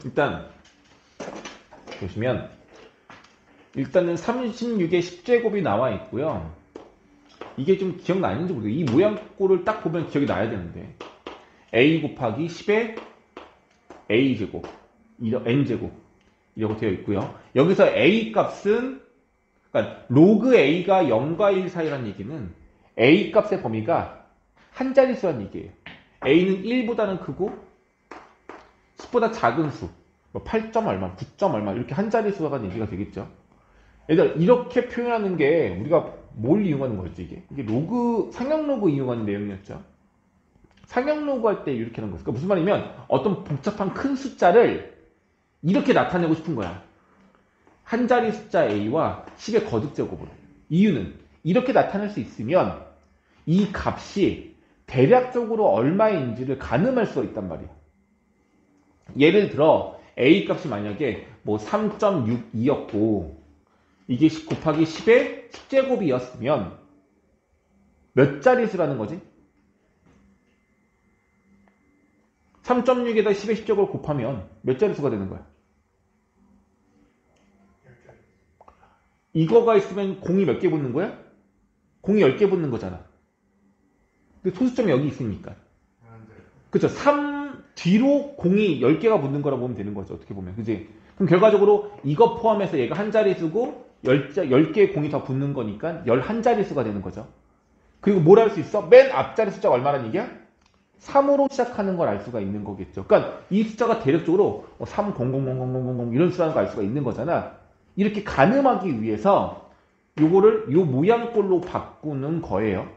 일단 보시면 일단은 36의 10제곱이 나와 있고요. 이게 좀 기억나는지 모르겠어요. 이 모양꼴을 딱 보면 기억이 나야 되는데 a 곱하기 10의 a제곱 n제곱 이라고 되어 있고요. 여기서 a 값은 그러니까 로그 a가 0과 1 사이라는 얘기는 a 값의 범위가 한 자릿수라는 얘기예요. a는 1보다는 크고 10보다 작은 수, 뭐 8점 얼마, 9점 얼마 이렇게 한 자릿수가 얘기가 되겠죠. 얘들아, 이렇게 표현하는 게 우리가 뭘 이용하는 거였지 이게? 이게 로그, 상형 로그 이용하는 내용이었죠. 상형 로그 할 때 이렇게 하는 거였어. 그러니까 무슨 말이면 어떤 복잡한 큰 숫자를 이렇게 나타내고 싶은 거야. 한 자리 숫자 a와 10의 거듭 제곱으로. 이유는 이렇게 나타낼 수 있으면 이 값이 대략적으로 얼마인지를 가늠할 수가 있단 말이야. 예를 들어 a 값이 만약에 뭐 3.62였고 이게 10 곱하기 10의 10제곱이었으면 몇 자릿수라는 거지? 3.6에다 10의 10제곱을 곱하면 몇 자릿수가 되는 거야? 이거가 있으면 공이 몇 개 붙는 거야? 공이 10개 붙는 거잖아. 근데 소수점이 여기 있으니까. 그쵸? 3 뒤로 공이 10개가 붙는 거라고 보면 되는 거죠. 어떻게 보면. 그지? 그럼 결과적으로 이거 포함해서 얘가 한 자릿수고 10개의 공이 더 붙는 거니까 11자릿수가 되는 거죠. 그리고 뭘 할 수 있어? 맨 앞자리 숫자가 얼마라는 얘기야? 3으로 시작하는 걸 알 수가 있는 거겠죠. 그러니까 이 숫자가 대략적으로 3, 0, 0, 0, 0, 0, 0 이런 수라는 걸 알 수가 있는 거잖아. 이렇게 가늠하기 위해서 요거를 요 모양꼴로 바꾸는 거예요.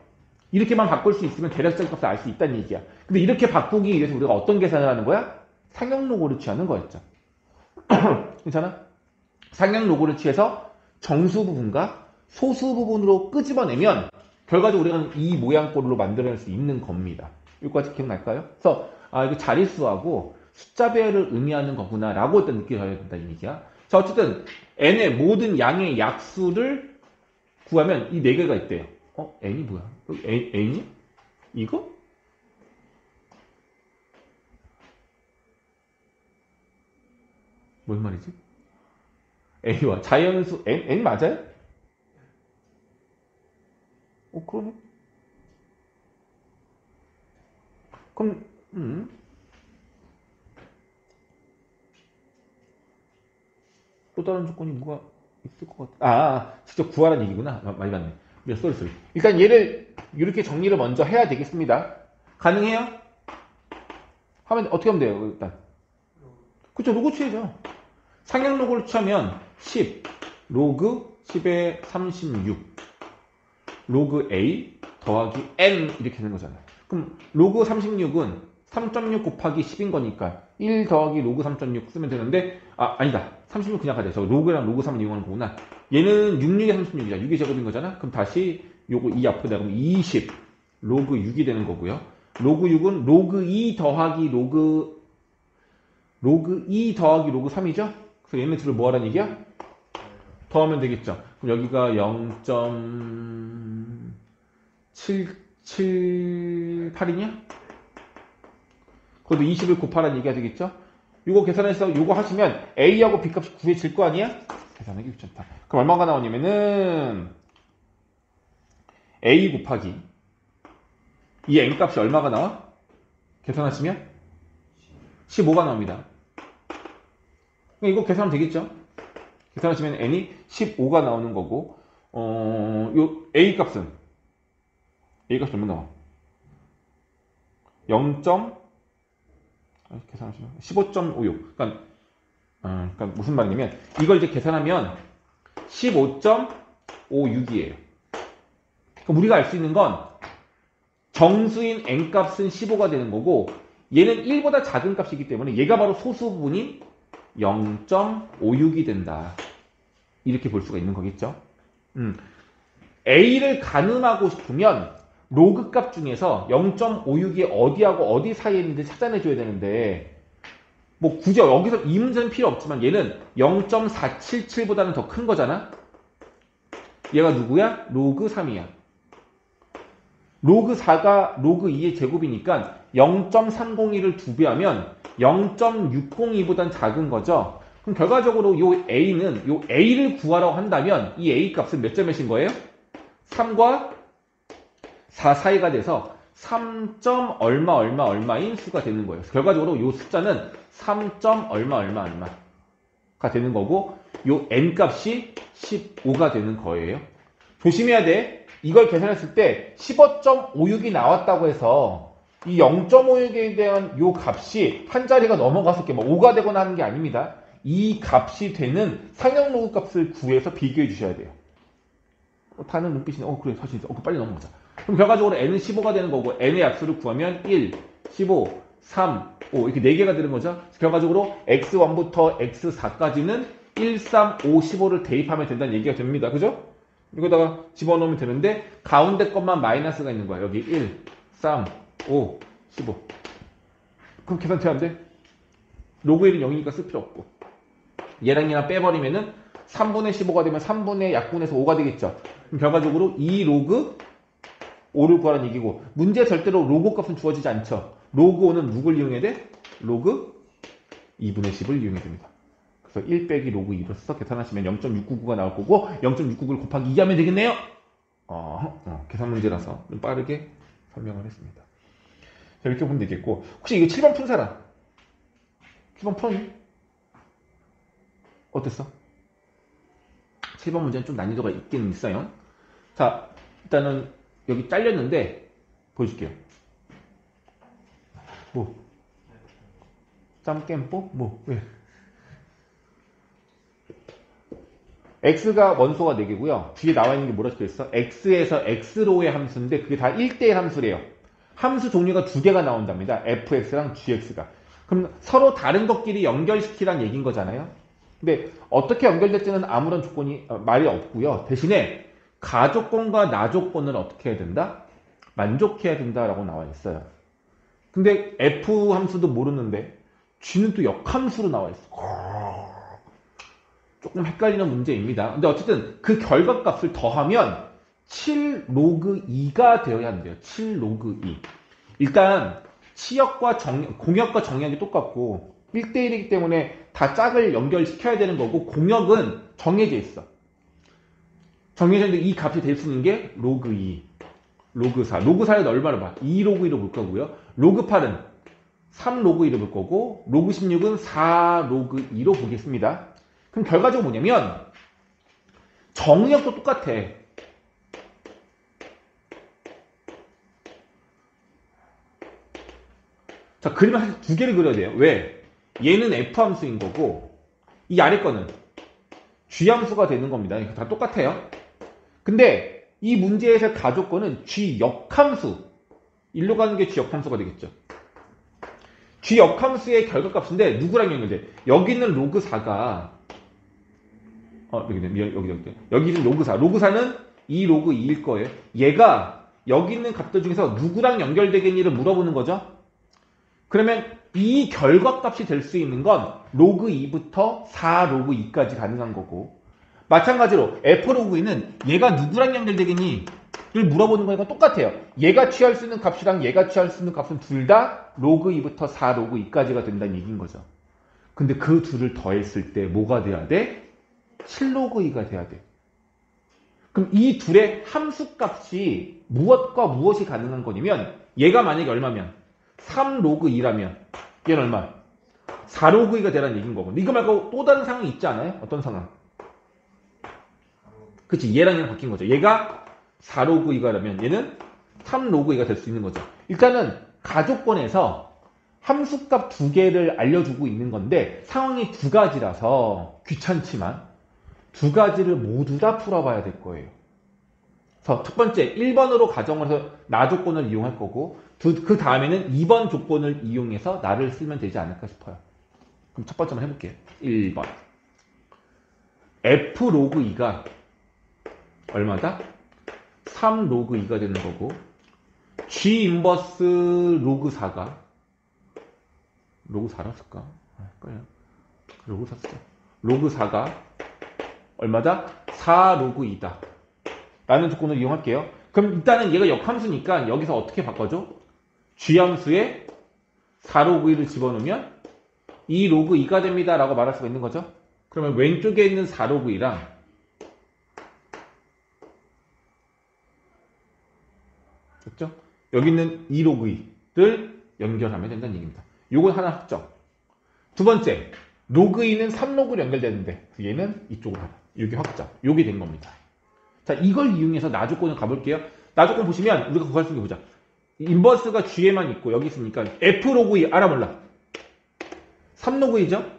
이렇게만 바꿀 수 있으면 대략적인 값을 알 수 있다는 얘기야. 근데 이렇게 바꾸기 위해서 우리가 어떤 계산을 하는 거야? 상형 로그를 취하는 거였죠. 괜찮아? 상형 로그를 취해서 정수 부분과 소수 부분으로 끄집어내면 결과적으로 우리가 이 모양꼴로 만들어낼 수 있는 겁니다. 여기까지 기억날까요? 그래서 이거 자릿수하고 숫자 배열을 의미하는 거구나 라고 일단 느끼셔야 된다는 얘기야. 자, 어쨌든 n의 모든 양의 약수를 구하면 이 4개가 있대요. n이 뭐야? n이? 이거? 뭔 말이지? n과 자연수 n 맞아요? 그러네. 그럼 또 다른 조건이 뭐가 있을 것 같아. 직접 구하라는 얘기구나. 많이 봤네. 쏘리. 일단 얘를 이렇게 정리를 먼저 해야 되겠습니다. 가능해요? 하면 어떻게 하면 돼요? 일단 그쵸, 로그 취해죠. 상형 로그를 취하면 10 로그 10의 36 로그 A 더하기 N 이렇게 되는 거잖아요. 그럼 로그 36은 3.6 곱하기 10인 거니까 1 더하기 로그 3.6 쓰면 되는데 아니다. 36 그냥 가자. 저 로그랑 로그 3을 이용하는 거구나. 얘는 66에 36이야. 6이 제곱인 거잖아. 그럼 다시 요거 2 앞에다 그럼 20 로그 6이 되는 거고요. 로그 6은 로그 2 더하기 로그 2 더하기 로그 3이죠. 그래서 얘네 둘을 뭐 하라는 얘기야? 더하면 되겠죠. 그럼 여기가 0.778이냐? 그것도 20을 곱하라는 얘기가 되겠죠? 이거 계산해서 이거 하시면 A하고 B값이 구해질 거 아니야? 계산하기 귀찮다. 그럼 얼마가 나오냐면은 A 곱하기 이 N값이 얼마가 나와? 계산하시면 15가 나옵니다. 이거 계산하면 되겠죠? 계산하시면 N이 15가 나오는 거고 요 A값은 얼마 나와? 15.56. 그러니까 무슨 말이냐면 이걸 이제 계산하면 15.56이에요. 그럼 우리가 알 수 있는 건 정수인 n값은 15가 되는 거고 얘는 1보다 작은 값이기 때문에 얘가 바로 소수 부분인 0.56이 된다. 이렇게 볼 수가 있는 거겠죠. A를 가늠하고 싶으면 로그 값 중에서 0.56이 어디하고 어디 사이에 있는지 찾아내줘야 되는데 뭐 굳이 여기서 이 문제는 필요 없지만 얘는 0.477보다는 더 큰 거잖아. 얘가 누구야? 로그 3이야. 로그 4가 로그 2의 제곱이니까 0.301을 2배하면 0.602보단 작은 거죠. 그럼 결과적으로 요 A는 요 A를 구하라고 한다면 이 A 값은 몇 점 몇인 거예요? 3과 4 사이가 돼서 3. 얼마 얼마 얼마인 수가 되는 거예요. 결과적으로 요 숫자는 3. 얼마 얼마 얼마가 되는 거고 요 n 값이 15가 되는 거예요. 조심해야 돼. 이걸 계산했을 때 15.56이 나왔다고 해서 이 0.56에 대한 요 값이 한 자리가 넘어가서 뭐 5가 되거나 하는 게 아닙니다. 이 값이 되는 상형 로그 값을 구해서 비교해 주셔야 돼요. 다는 눈빛이네. 그래 사실 빨리 넘어가자. 그럼 결과적으로 n은 15가 되는 거고 n의 약수를 구하면 1, 15, 3, 5 이렇게 4개가 되는 거죠. 결과적으로 x1부터 x4까지는 1, 3, 5, 15를 대입하면 된다는 얘기가 됩니다. 그죠? 이거다가 집어넣으면 되는데 가운데 것만 마이너스가 있는 거야. 여기 1, 3, 5, 15. 그럼 계산 돼야 안 돼? 로그 1은 0이니까 쓸 필요 없고 얘랑 얘랑 빼버리면은 3분의 15가 되면 3분의 약분해서 5가 되겠죠. 그럼 결과적으로 2 로그 5를 구하라는 얘기고 문제 절대로 로그 값은 주어지지 않죠. 로그 5는 누굴 이용해야 돼? 로그 2분의 10을 이용해야 됩니다. 그래서 1 빼기 로그 2를 써서 계산하시면 0.699가 나올 거고 0.699를 곱하기 2 하면 되겠네요. 계산 문제라서 좀 빠르게 설명을 했습니다. 자, 이렇게 보면 되겠고 혹시 이거 7번 푼 사람? 7번 푼? 어땠어? 7번 문제는 좀 난이도가 있긴 있어요. 자, 일단은 여기 잘렸는데 보여줄게요. 뭐? 짬깨뽀? 뭐? 왜? x가 원소가 4개고요. 뒤에 나와 있는 게 뭐라 적혀있어? x에서 x로의 함수인데 그게 다 1대1 함수래요. 함수 종류가 2개가 나온답니다. fx랑 gx가. 그럼 서로 다른 것끼리 연결시키란 얘기인 거잖아요. 근데 어떻게 연결될지는 아무런 조건이 말이 없고요. 대신에 가조건과 나조건을 어떻게 해야 된다? 만족해야 된다라고 나와 있어요. 근데 f 함수도 모르는데 g는 또 역함수로 나와 있어. 조금 헷갈리는 문제입니다. 근데 어쨌든 그 결과값을 더하면 7 로그 2가 되어야 한대요. 7 로그 2. 일단 치역과 공역과 정역이 똑같고 1대1이기 때문에 다 짝을 연결시켜야 되는 거고 공역은 정해져 있어. 정해져 있는데 이 값이 될 수 있는 게 로그 2, 로그 4. 로그 4는 얼마로 봐? 2 로그 2로 볼 거고요. 로그 8은 3 로그 2로 볼 거고 로그 16은 4 로그 2로 보겠습니다. 그럼 결과적으로 뭐냐면 정역도 똑같아. 자, 그림을 한 2개를 그려야 돼요. 왜? 얘는 F함수인 거고 이 아래 거는 G함수가 되는 겁니다. 이거 다 똑같아요. 근데 이 문제에서 가조건은 G역함수. 일로 가는 게 G역함수가 되겠죠. G역함수의 결과값인데 누구랑 연결돼? 여기 있는 로그 4가 여기 있는 로그 4. 로그 4는 2 로그 2일 거예요. 얘가 여기 있는 값들 중에서 누구랑 연결되겠니를 물어보는 거죠. 그러면 이 결과값이 될 수 있는 건 로그 2부터 4 로그 2까지 가능한 거고 마찬가지로 f 로그 2는 얘가 누구랑 연결되겠니? 를 물어보는 거니까 똑같아요. 얘가 취할 수 있는 값이랑 얘가 취할 수 있는 값은 둘 다 로그 2부터 4 로그 2까지가 된다는 얘기인 거죠. 근데 그 둘을 더했을 때 뭐가 돼야 돼? 7 로그 2가 돼야 돼. 그럼 이 둘의 함수값이 무엇과 무엇이 가능한 거냐면 얘가 만약에 얼마면 3 로그 2라면 얘는 얼마? 4 로그 2가 되라는 얘기인 거고 이거 말고 또 다른 상황이 있지 않아요? 어떤 상황? 그치, 얘랑 얘랑 바뀐 거죠. 얘가 4 로그 2가라면 얘는 3 로그 2가 될 수 있는 거죠. 일단은 가조건에서 함수값 2개를 알려주고 있는 건데 상황이 2가지라서 귀찮지만 2가지를 모두 다 풀어봐야 될 거예요. 그래서 첫 번째 1번으로 가정을 해서 나 조건을 이용할 거고 그 다음에는 2번 조건을 이용해서 나를 쓰면 되지 않을까 싶어요. 그럼 첫 번째 한번 해볼게요. 1번 f 로그 2가 얼마다? 3 로그 2가 되는 거고 g 인버스 로그 4가 로그 4라 쓸까? 로그 4 쓰자. 로그 4가 얼마다? 4 로그 2다 라는 조건을 이용할게요. 그럼 일단은 얘가 역함수니까 여기서 어떻게 바꿔줘? G함수에 4 로그 2를 집어넣으면 2 로그 2가 됩니다 라고 말할 수가 있는 거죠. 그러면 왼쪽에 있는 4 로그 2랑 됐죠? 여기 있는 2 로그 2를 연결하면 된다는 얘기입니다. 요건 하나 확정. 두 번째, 로그 2는 3 로그로 연결되는데 얘는 이쪽으로 하나. 요게 확정. 요게 된 겁니다. 자, 이걸 이용해서 나조건을 가볼게요. 나조건 보시면 우리가 구할 수 있는 게 보자. 인버스가 G에만 있고 여기 있으니까 F 로그 2 알아 몰라? 3 로그 2죠?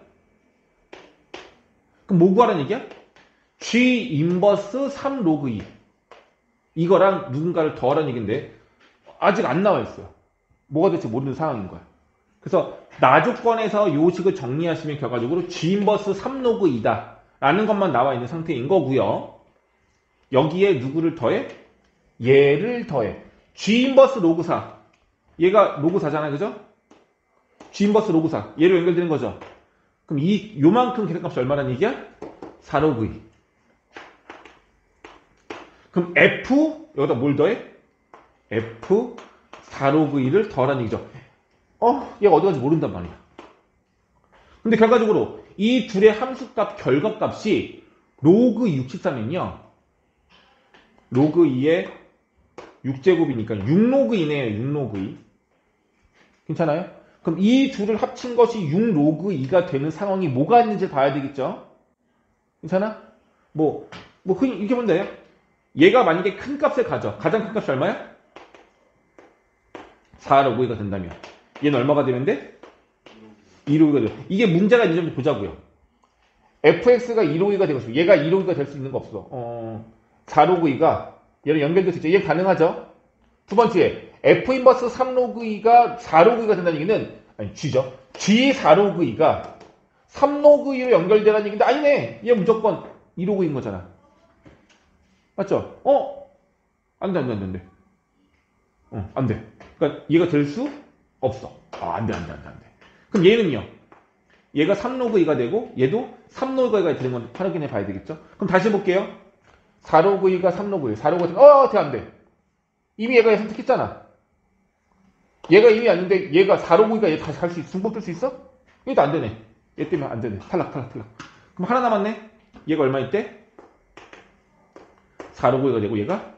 그럼 뭐 구하라는 얘기야? G 인버스 3 로그 2 이거랑 누군가를 더하라는 얘기인데 아직 안 나와 있어요. 뭐가 될지 모르는 상황인 거야. 그래서 나조건에서 요 식을 정리하시면 결과적으로 G 인버스 3 로그 2다 라는 것만 나와 있는 상태인 거고요. 여기에 누구를 더해? 얘를 더해. G 인버스 로그 4 얘가 로그 4잖아요. 그죠? G 인버스 로그 4 얘로 연결되는 거죠. 그럼 요만큼 계산값이 얼마라는 얘기야? 4 로그 2. 그럼 F 여기다 뭘 더해? F 4 로그 2를 더하라는 얘기죠. 얘가 어디 간지 모른단 말이야. 근데 결과적으로 이 둘의 함수값 결과값이 로그 63이면요. 로그 2의 6제곱이니까 6로그 2네요. 6로그 2. 괜찮아요? 그럼 이 둘을 합친 것이 6로그 2가 되는 상황이 뭐가 있는지 봐야 되겠죠? 괜찮아? 흔히 이렇게 보면 돼요. 얘가 만약에 큰 값을 가져. 가장 큰 값이 얼마야? 4로그 2가 된다면. 얘는 얼마가 되면 돼? 2로그 2가 돼. 이게 문제가 있는지 좀 보자고요. fx가 2로그 2가 되고 싶어. 얘가 2로그 2가 될 수 있는 거 없어. 4로그 2가 얘랑 연결될 수 있죠. 얘 가능하죠? 두 번째, f 인버스 3로그 2가 4로그 2가 된다는 얘기는 g죠. g 4로그 2가 3로그 2로 연결되라는 얘기인데 아니네. 얘 무조건 2로그 2인 거잖아. 맞죠? 안 돼. 안 돼. 그러니까 얘가 될 수 없어. 안 돼. 그럼 얘는요? 얘가 3로그 2가 되고 얘도 3로그 2가 되는 건 확인해 봐야 되겠죠? 그럼 다시 해볼게요. 4로그 2가 3로그 2. 4로그 2가 돼, 안 돼. 이미 얘가 선택했잖아. 얘가 이미 아닌데 얘가 4로그 2가 얘 다시 갈 수 있어? 승복 뜰 수 있어? 얘도 안 되네. 얘 때문에 안 되네. 탈락. 그럼 하나 남았네. 얘가 얼마 있대? 4로그 2가 되고 얘가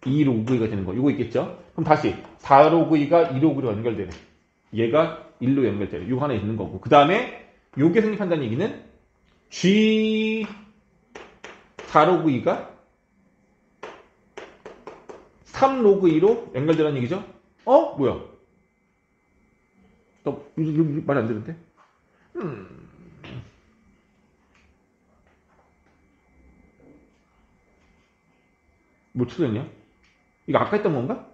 2로그 2가 되는 거. 이거 있겠죠? 그럼 다시 4로그 2가 2로그 2로 연결되네. 얘가 1로 연결되네. 이거 하나 있는 거고. 그 다음에 요게 성립한다는 얘기는 G 4로그 2가 3로그 2로 연결되라는 얘기죠? 뭐야? 말이 안 되는데? 뭐 추졌냐? 이거 아까 했던 건가?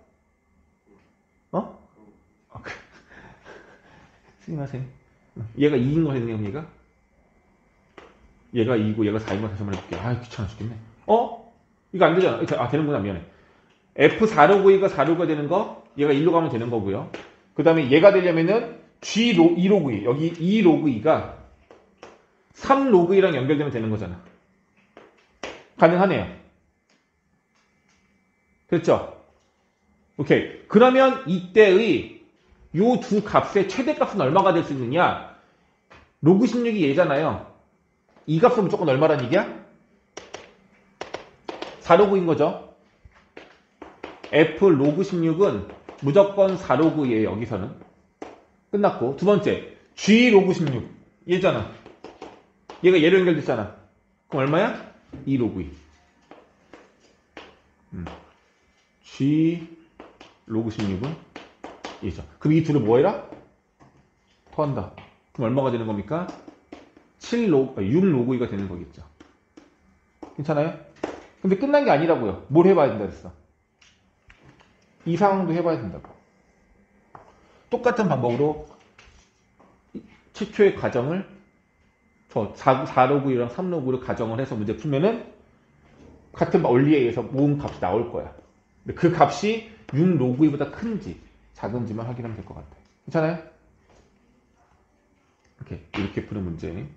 스미마셍. 얘가 2인 거 했네, 얘가? 얘가 2고 얘가 4인 거 다시 한번 해볼게. 귀찮아 죽겠네. 이거 안 되잖아. 되는구나. 미안해. F4로그 2가 4로그가 되는 거, 얘가 1로 가면 되는 거고요. 그 다음에 얘가 되려면은 G 2로그 2, 여기 2로그 2가 3로그 2랑 연결되면 되는 거잖아. 가능하네요. 됐죠? 오케이. 그러면 이때의 요 두 값의 최대값은 얼마가 될 수 있느냐? 로그 16이 얘잖아요. 이 값은 무조건 얼마란 얘기야? 4로그인 거죠. F 로그 16은 무조건 4로그예요. 여기서는. 끝났고. 두 번째, G 로그 16. 얘잖아. 얘가 얘로 연결됐잖아. 그럼 얼마야? 2로그 2. G 로그 16은 얘죠. 그럼 이 둘을 뭐 해라? 더한다. 그럼 얼마가 되는 겁니까? 6로그 2가 되는 거겠죠. 괜찮아요? 근데 끝난 게 아니라고요. 뭘 해봐야 된다 그랬어? 이 상황도 해봐야 된다고. 똑같은 방법으로 최초의 가정을 4로그 2랑 3로그를 가정을 해서 문제 풀면은 같은 원리에 의해서 모음 값이 나올 거야. 근데 그 값이 6로그 2보다 큰지 작은지만 확인하면 될 것 같아. 괜찮아요? 이렇게 푸는 문제.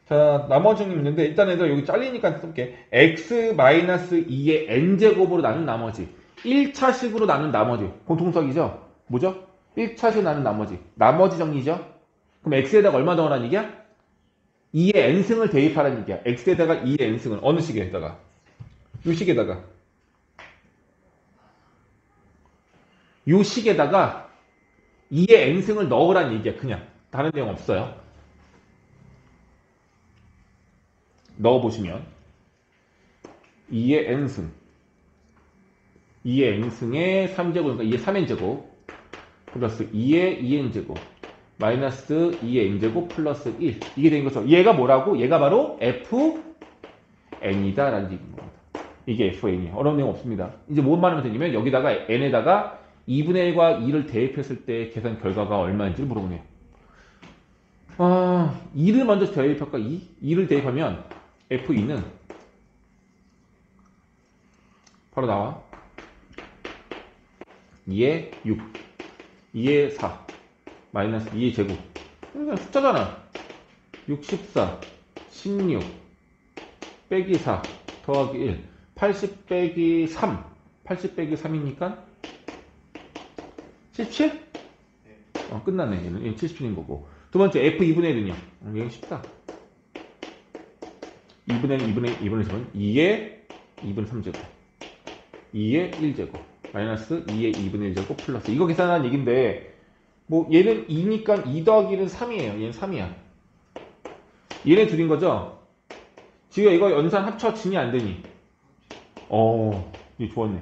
자, 나머지 문제인데 일단 얘들아 여기 잘리니까 써볼게. x-2의 n제곱으로 나눈 나머지 1차식으로 나눈 나머지 공통석이죠? 뭐죠? 1차수 나는 나머지 정리죠. 그럼 x에다가 얼마 넣으라는 얘기야? 2의 n승을 대입하라는 얘기야. x에다가 2의 n승을 어느 식에다가? 요 식에다가. 요 식에다가 2의 n승을 넣으라는 얘기야. 그냥 다른 내용 없어요. 넣어보시면 2의 n승 2의 n승의 3제곱, 그러니까 2의 3n제곱 플러스 2의 2n제곱 마이너스 2의 n제곱 플러스 1 이게 된 거죠. 얘가 뭐라고? 얘가 바로 fn이다 라는 얘기인 겁니다. 이게 fn이에요. 어려운 내용 없습니다. 이제 뭐만 하면 되냐면 여기다가 n에다가 2분의 1과 2를 대입했을 때 계산 결과가 얼마인지를 물어보네요. 2를 먼저 대입할까? 2를 대입하면 f2는 바로 나와. 2의 6, 2의 4, 마이너스 2의 제곱. 그냥 숫자잖아. 64, 16, 빼기 4, 더하기 1, 80 빼기 3. 80 빼기 3이니까 77? 끝났네. 얘는 77인 거고. 두 번째, f2분의 1은요. 이건 쉽다. 2분의 1, 2분의 1, 2분의 3은 2의 2분의 3제곱. 2의 1제곱. 마이너스 2의 2분의 1제곱 플러스. 이거 계산한 얘기인데, 뭐, 얘는 2니까 2 더하기 1은 3이에요. 얘는 3이야. 얘네 둘인 거죠? 지금 이거 연산 합쳐 지니 안 되니? 이거 좋았네.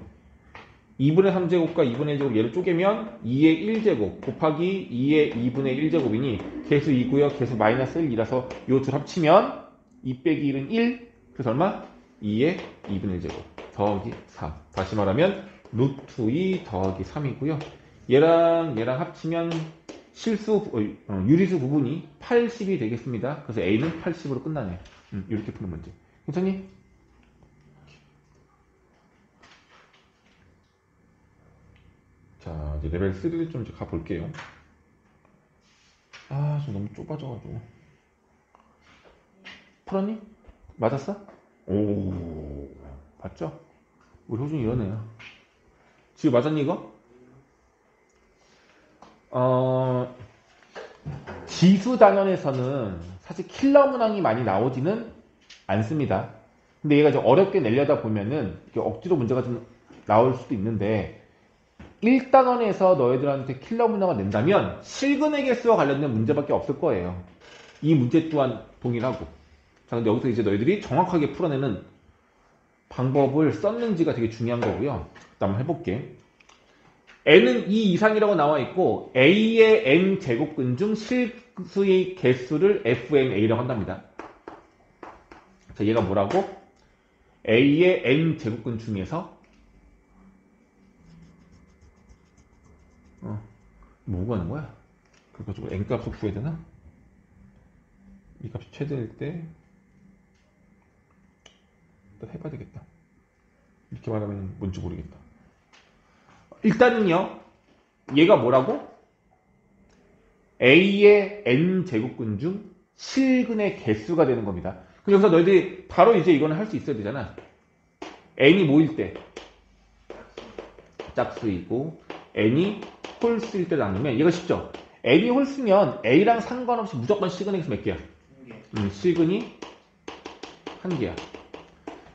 2분의 3제곱과 2분의 1제곱 얘를 쪼개면 2의 1제곱 곱하기 2의 2분의 1제곱이니 개수 2고요. 개수 마이너스 1이라서 요 둘 합치면 2 빼기 1은 1. 그래서 얼마? 2의 2분의 1제곱 더하기 4. 다시 말하면 루트 2 더하기 3이고요. 얘랑 합치면 유리수 부분이 80이 되겠습니다. 그래서 A는 80으로 끝나네요. 이렇게 푸는 문제. 괜찮니? 자, 이제 레벨 3를 좀 이제 가볼게요. 좀 너무 좁아져가지고. 풀었니? 맞았어? 오, 봤죠? 우리 호준이 이러네요. 지금 맞았니, 이거? 지수 단원에서는 사실 킬러 문항이 많이 나오지는 않습니다. 근데 얘가 좀 어렵게 내려다 보면은 억지로 문제가 좀 나올 수도 있는데 1단원에서 너희들한테 킬러 문항을 낸다면 실근의 개수와 관련된 문제밖에 없을 거예요. 이 문제 또한 동일하고. 자, 근데 여기서 이제 너희들이 정확하게 풀어내는 방법을 썼는지가 되게 중요한 거고요. 일단 한번 해볼게. n은 2 이상이라고 나와 있고 a의 n 제곱근 중 실수의 개수를 fna라고 한답니다. 자, 얘가 뭐라고? a의 n 제곱근 중에서 뭐가 하는 거야? 그래가지고 n 값을 구해야 되나? 이 값이 최대일 때 일단 해봐야 되겠다. 이렇게 말하면 뭔지 모르겠다. 일단은요, 얘가 뭐라고? a의 n 제곱근 중 실근의 개수가 되는 겁니다. 그럼 여기서 너희들이 바로 이제 이거는 할 수 있어야 되잖아. n이 뭐일 때? 짝수이고 n이 홀수일 때 나누면 얘가 쉽죠? n이 홀수면 a랑 상관없이 무조건 실근의 개수 몇 개야? 실근이 1개야.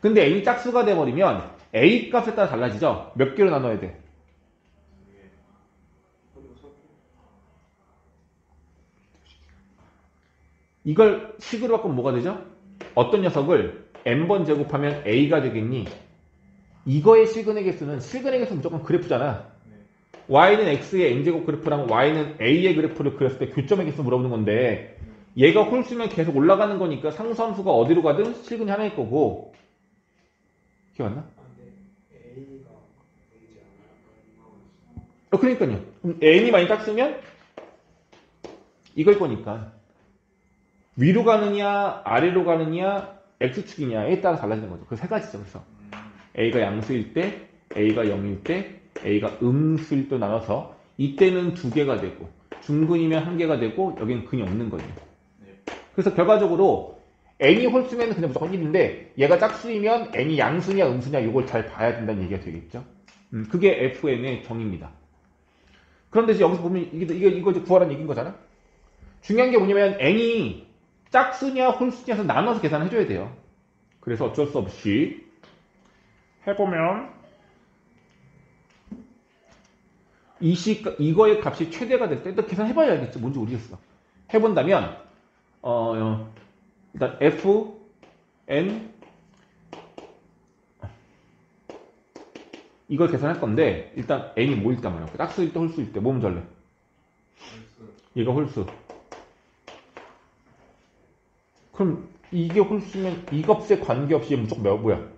근데 n이 짝수가 돼버리면 a 값에 따라 달라지죠? 몇 개로 나눠야 돼? 이걸 식으로 바꾸면 뭐가 되죠? 어떤 녀석을 n번 제곱하면 a가 되겠니? 이거의 실근의 개수는 실근의 개수는 무조건 그래프잖아. y는 x의 n제곱 그래프랑 y는 a의 그래프를 그렸을 때 교점의 개수 물어보는 건데 얘가 홀수면 계속 올라가는 거니까 상수함수가 어디로 가든 실근이 하나일 거고. 기억 안 나? 그러니까요. 그럼 n이 많이 딱 쓰면 이걸 거니까 위로 가느냐 아래로 가느냐 x축이냐에 따라 달라지는 거죠. 그 세 가지죠. 그래서 a가 양수일 때, a가 0일 때, a가 음수일 때 나눠서 이때는 2개가 되고 중근이면 1개가 되고 여기는 근이 없는 거죠. 그래서 결과적으로 n이 홀수면 그냥 무조건 1인데 얘가 짝수이면 n이 양수냐 음수냐 이걸 잘 봐야 된다는 얘기가 되겠죠. 그게 fn의 정의입니다. 그런데 이제 여기서 보면 이거 이제 구하라는 얘기인 거잖아. 중요한 게 뭐냐면 n이 짝수냐 홀수냐에서 나눠서 계산을 해줘야 돼요. 그래서 어쩔 수 없이 해보면 이거의 값이 최대가 될 때 일단 계산해봐야 알겠지. 뭔지 모르겠어. 해본다면 일단 f n 이걸 계산할 건데 일단 n이 뭐일 때 말이야. 짝수일 때 홀수일 때 뭐 먼저 할래? 얘가 홀수. 그럼 이게 홀수면 이 값에 관계없이 무조건 뭐야?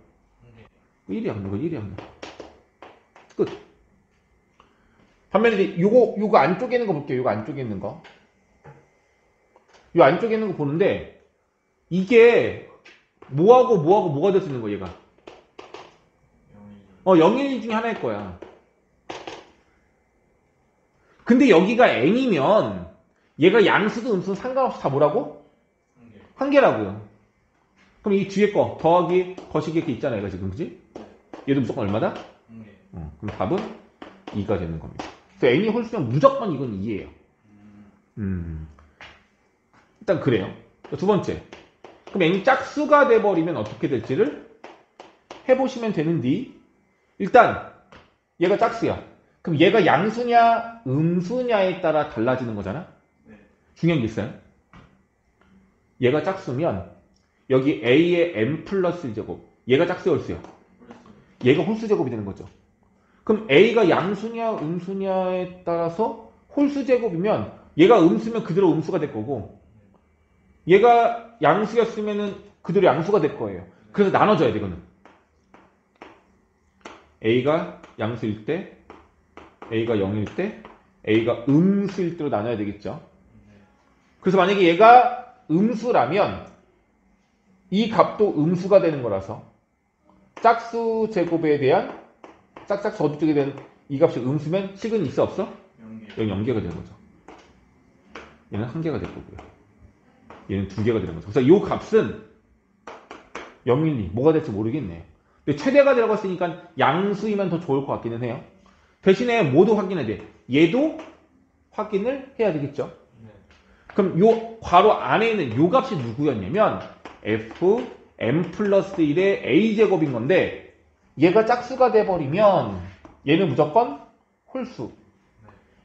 1이야. 이거 1이야. 끝. 반면에 이제 요거 안쪽에 있는 거 볼게요. 요거 안쪽에 있는 거. 요 안쪽에 있는 거 보는데 이게 뭐하고 뭐가 될 수 있는 거야, 얘가. 0, 1 중에 하나일 거야. 근데 여기가 n이면 얘가 양수도 음수도 상관없이 다 뭐라고? 한 개라고요. 그럼 이 뒤에 거 더하기 거시기 이렇게 있잖아, 얘가 지금. 그지? 얘도 무조건 얼마다? 그럼 답은 2가 되는 겁니다. 그래서 n이 홀수면 무조건 이건 2예요. 일단 그래요. 두 번째. 그럼 n이 짝수가 돼버리면 어떻게 될지를 해보시면 되는데, 일단 얘가 짝수야. 그럼 얘가 양수냐 음수냐에 따라 달라지는 거잖아. 중요한 게 있어요. 얘가 짝수면 여기 a의 n 플러스 1제곱, 얘가 짝수야 홀수야? 얘가 홀수 제곱이 되는 거죠. 그럼 a가 양수냐 음수냐에 따라서 홀수 제곱이면 얘가 음수면 그대로 음수가 될 거고, 얘가 양수였으면은 그대로 양수가 될 거예요. 그래서 나눠줘야 돼, 이거는. a가 양수일 때, a가 0일 때, a가 음수일 때로 나눠야 되겠죠. 그래서 만약에 얘가 음수라면 이 값도 음수가 되는 거라서 짝수 제곱에 대한 짝짝수 어디쪽에 대한 이 값이 음수면 식은 있어 없어? 0개가 되는 거죠. 얘는 1개가 될 거고요. 얘는 2개가 되는 거죠. 그래서 이 값은 0, 1, 2 뭐가 될지 모르겠네. 근데 최대가 들어가 있으니까 양수이면 더 좋을 것 같기는 해요. 대신에 모두 확인해야 돼. 얘도 확인을 해야 되겠죠. 그럼 요 괄호 안에 있는 요 값이 누구였냐면 f m 플러스 1의 a제곱인 건데, 얘가 짝수가 돼버리면 얘는 무조건 홀수.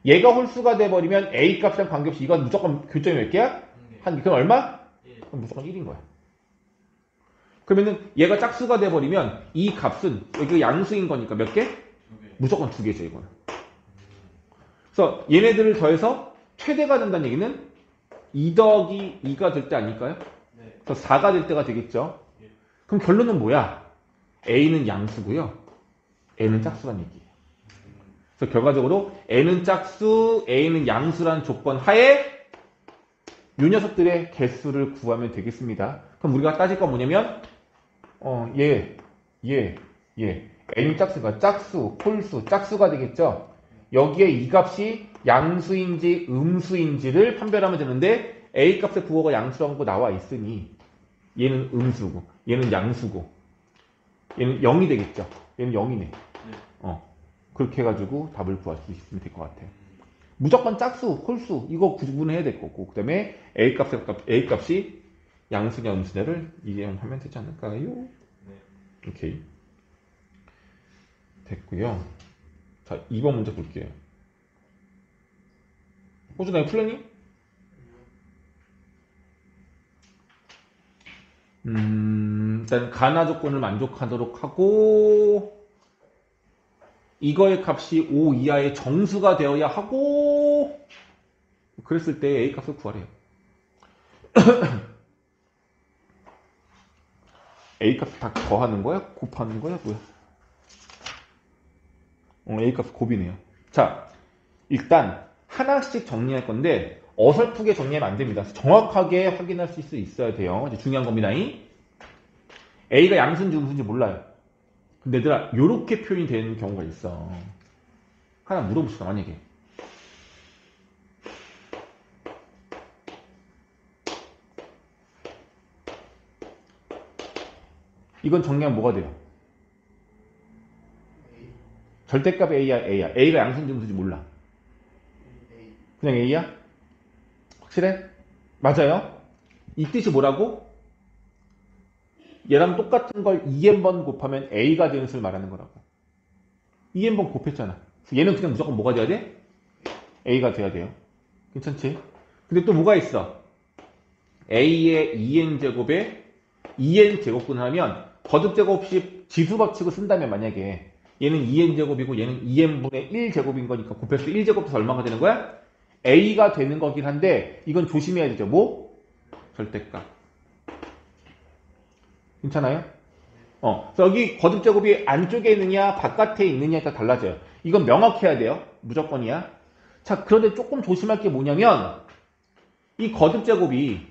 얘가 홀수가 돼버리면 a 값이랑 관계없이 이건 무조건 교점이 몇 개야? 그럼 얼마? 그럼 무조건 1인 거야. 그러면은 얘가 짝수가 돼버리면 이 값은 여기 양수인 거니까 몇 개? 무조건 2개죠, 이거는. 그래서 얘네들을 더해서 최대가 된다는 얘기는 2 더하기 2가 될 때 아닐까요? 그래서 4가 될 때가 되겠죠. 그럼 결론은 뭐야? a는 양수고요, n은 짝수란 얘기예요. 그래서 결과적으로 n은 짝수, a는 양수라는 조건 하에 이 녀석들의 개수를 구하면 되겠습니다. 그럼 우리가 따질 건 뭐냐면 n이 짝수가 짝수, 홀수, 짝수가 되겠죠. 여기에 이 값이 양수인지 음수인지를 판별하면 되는데, a 값의 부호가 양수라고 나와 있으니 얘는 음수고 얘는 양수고 얘는 0이 되겠죠. 얘는 0이네. 그렇게 해가지고 답을 구할 수 있으면 될 것 같아요. 무조건 짝수, 홀수 이거 구분해야 될 거고, 그 다음에 a 값이 양수냐 음수냐를 이해하면 되지 않을까요? 오케이, 됐고요. 자, 2번 문제 볼게요. 호준아, 이거 풀렸니? 일단 가나 조건을 만족하도록 하고, 이거의 값이 5 이하의 정수가 되어야 하고, 그랬을 때 a 값을 구하래요. a 값을 다 더하는 거야? 곱하는 거야? 뭐야? a 값 곱이네요. 자, 일단 하나씩 정리할 건데 어설프게 정리하면 안 됩니다. 정확하게 확인할 수 있어야 돼요. 이제 중요한 겁니다. a가 양수인지 음수인지 몰라요. 근데 얘들아, 요렇게 표현이 되는 경우가 있어. 하나 물어봅시다. 만약에 이건 정리하면 뭐가 돼요? 절대값 a야, a야. a가 양수인지 음수인지 몰라. 그냥 A야? 확실해? 맞아요? 이 뜻이 뭐라고? 얘랑 똑같은 걸 2n번 곱하면 A가 되는 수를 말하는 거라고. 2n번 곱했잖아. 얘는 그냥 무조건 뭐가 돼야 돼? A가 돼야 돼요. 괜찮지? 근데 또 뭐가 있어? A의 2n제곱에 2n제곱분 하면 거듭제곱 없이 지수법 치고 쓴다면 만약에 얘는 2n제곱이고 얘는 2n분의 1제곱인 거니까 곱해서 1제곱해서 얼마가 되는 거야? A가 되는 거긴 한데 이건 조심해야 되죠. 뭐? 절대값. 괜찮아요? 그래서 여기 거듭제곱이 안쪽에 있느냐 바깥에 있느냐에 따라 달라져요. 이건 명확해야 돼요. 무조건이야. 자, 그런데 조금 조심할 게 뭐냐면 이 거듭제곱이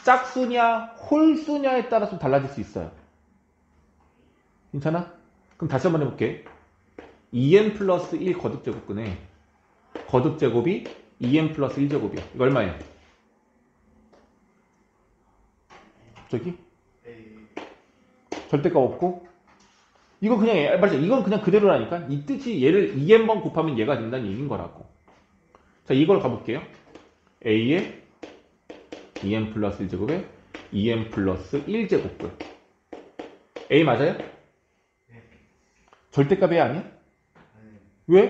짝수냐 홀수냐에 따라서 달라질 수 있어요. 괜찮아? 그럼 다시 한번 해볼게. 2n 플러스 1 거듭제곱근에 거듭제곱이 2n 플러스 1제곱이야. 이거 얼마야? 저기? 절대값 없고 이건 그냥 맞아. 이건 그냥 그대로라니까. 이 뜻이 얘를 2n번 곱하면 얘가 된다는 얘기인 거라고. 자, 이걸 가볼게요. A의 2n 플러스 1제곱에 2n 플러스 1제곱분. A 맞아요? 절대값 A 아니야? 왜?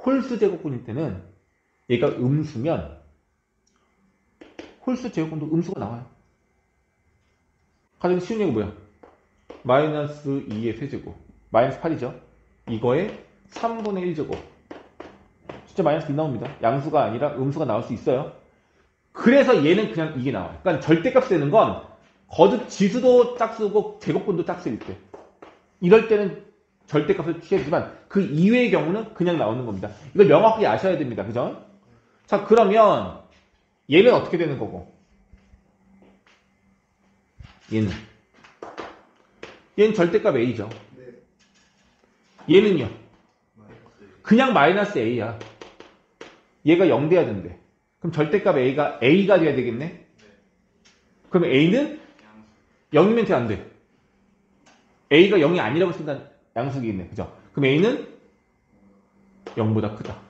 홀수 제곱분일 때는 얘가 음수면 홀수 제곱분도 음수가 나와요. 가장 쉬운 얘기 뭐야? 마이너스 2의 세제곱. 마이너스 8이죠? 이거에 3분의 1제곱. 진짜 마이너스 2 나옵니다. 양수가 아니라 음수가 나올 수 있어요. 그래서 얘는 그냥 이게 나와요. 그러니까 절대값 되는 건 거듭 지수도 짝수고 제곱분도 짝수일 때. 이럴 때는 절대값을 취하지만 그 이외의 경우는 그냥 나오는 겁니다. 이걸 명확하게 아셔야 됩니다. 그죠? 자, 그러면 얘는 어떻게 되는 거고? 얘는 절대값 A죠. 얘는요? 그냥 마이너스 A야. 얘가 0 돼야 된대. 그럼 절대값 A가 돼야 되겠네? 그럼 A는 0이면 돼, 안 돼? A가 0이 아니라고 쓴다는 양수기 있네. 그죠? 그럼 A는 0보다 크다.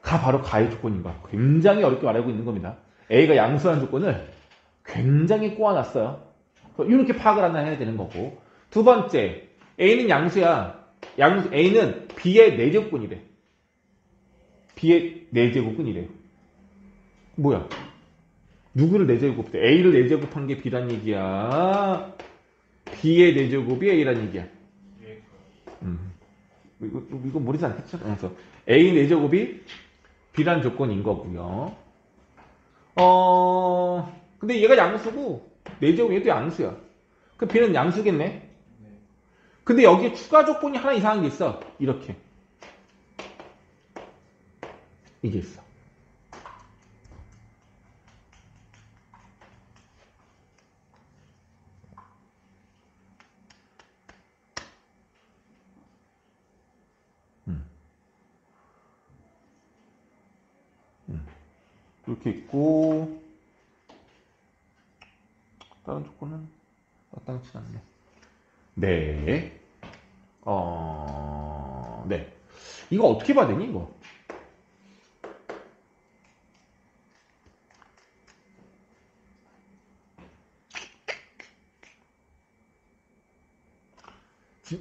가 바로 가의 조건인 거야. 굉장히 어렵게 말하고 있는 겁니다. A가 양수라는 조건을 굉장히 꼬아놨어요. 이렇게 파악을 하나 해야 되는 거고. 두 번째, A는 양수야. A는 B의 4제곱근이래. B의 4제곱근이래. 뭐야? 누구를 4제곱해? A를 4제곱한 게 B란 얘기야. B의 4제곱이 A란 얘기야. 이거 모르지 않겠죠? 그래서 A 4제곱이 B란 조건인 거고요. 근데 얘가 양수고 4제곱 얘도 양수야. 그럼 B는 양수겠네? 근데 여기에 추가 조건이 하나 이상한 게 있어. 이렇게. 이게 있어. 이렇게 있고 다른 조건은 마땅치 않네. 네. 네. 이거 어떻게 봐야 되니, 이거?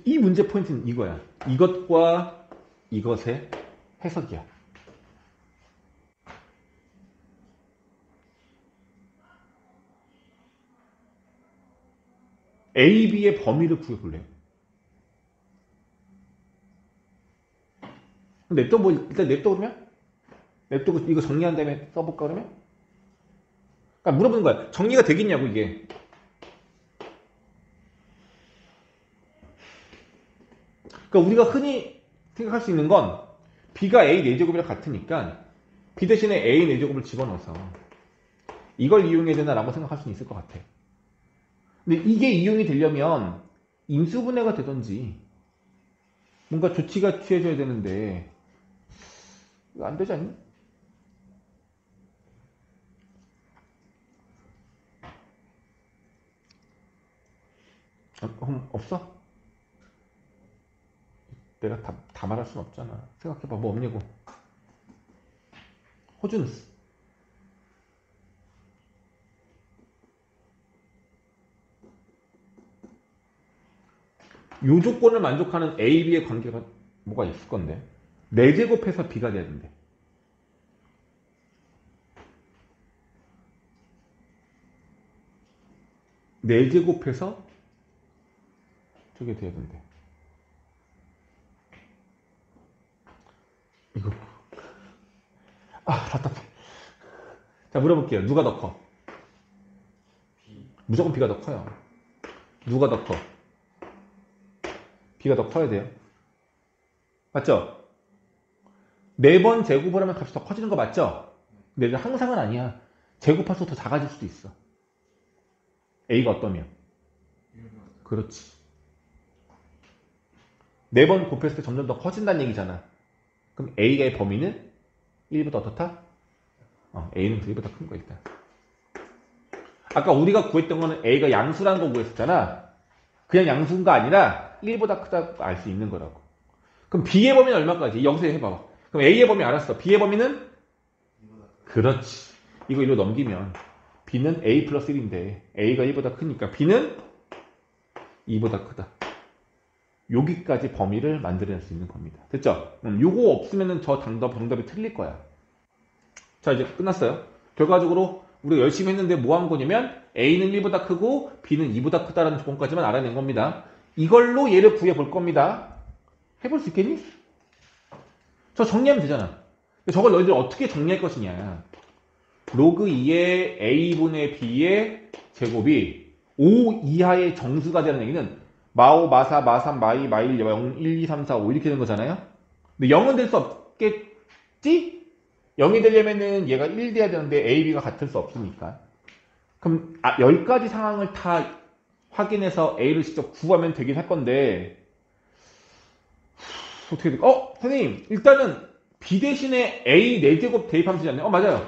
이 문제 포인트는 이거야. 이것과 이것의 해석이야. A, B의 범위를 구해볼래요. 냅둬 뭐 일단 냅둬 그러면? 냅두고 이거 정리한 다음에 써볼까 그러면? 그러니까 물어보는 거야. 정리가 되겠냐고 이게. 그러니까 우리가 흔히 생각할 수 있는 건 B가 A 4제곱이랑 같으니까 B 대신에 A 4제곱을 집어넣어서 이걸 이용해야 되나라고 생각할 수는 있을 것 같아. 근데 이게 이용이 되려면 인수분해가 되든지 뭔가 조치가 취해져야 되는데 이거 안 되지 않니? 없어? 내가 다 말할 순 없잖아. 생각해봐. 뭐 없냐고. 호주는 요 조건을 만족하는 A, B의 관계가 뭐가 있을 건데 4제곱해서 B가 돼야 된대. 4제곱해서 저게 돼야 된대. 이거 답답해. 자, 물어볼게요. 누가 더 커? 무조건 B가 더 커요. 누가 더 커? B가 더 커야 돼요. 맞죠? 4번 제곱을 하면 값이 더 커지는 거 맞죠? 근데 항상은 아니야. 제곱할수록 더 작아질 수도 있어. A가 어떠면? 그렇지. 4번 곱했을 때 점점 더 커진다는 얘기잖아. 그럼 A의 범위는 1보다 어떻다? A는 2보다 큰 거 일단. 아까 우리가 구했던 거는 A가 양수라는 거 구했었잖아. 그냥 양수가 아니라 1보다 크다고 알 수 있는 거라고. 그럼 B의 범위는 얼마까지? 여기서 해봐봐. 그럼 A의 범위 알았어. B의 범위는? 그렇지. 이거 이리로 넘기면 B는 A 플러스 1인데 A가 1보다 크니까 B는 2보다 크다. 여기까지 범위를 만들어낼 수 있는 겁니다. 됐죠? 요거 없으면 저 정답이 틀릴 거야. 자, 이제 끝났어요. 결과적으로 우리가 열심히 했는데 뭐 한 거냐면 A는 1보다 크고 B는 2보다 크다라는 조건까지만 알아낸 겁니다. 이걸로 얘를 구해볼 겁니다. 해볼 수 있겠니? 저 정리하면 되잖아. 저걸 너희들 어떻게 정리할 것이냐. 로그 2의 A분의 B의 제곱이 5 이하의 정수가 되는 얘기는 마5, 마4, 마3, 마2, 마1, 마0, 1, 2, 3, 4, 5 이렇게 되는 거잖아요. 근데 0은 될 수 없겠지? 0이 되려면은 얘가 1 돼야 되는데 A, B가 같을 수 없으니까. 그럼 10가지 상황을 다 확인해서 A를 직접 구하면 되긴 할 건데 어떻게 될까? 선생님 일단은 B 대신에 A 4제곱 대입하면 되지 않나요? 맞아요.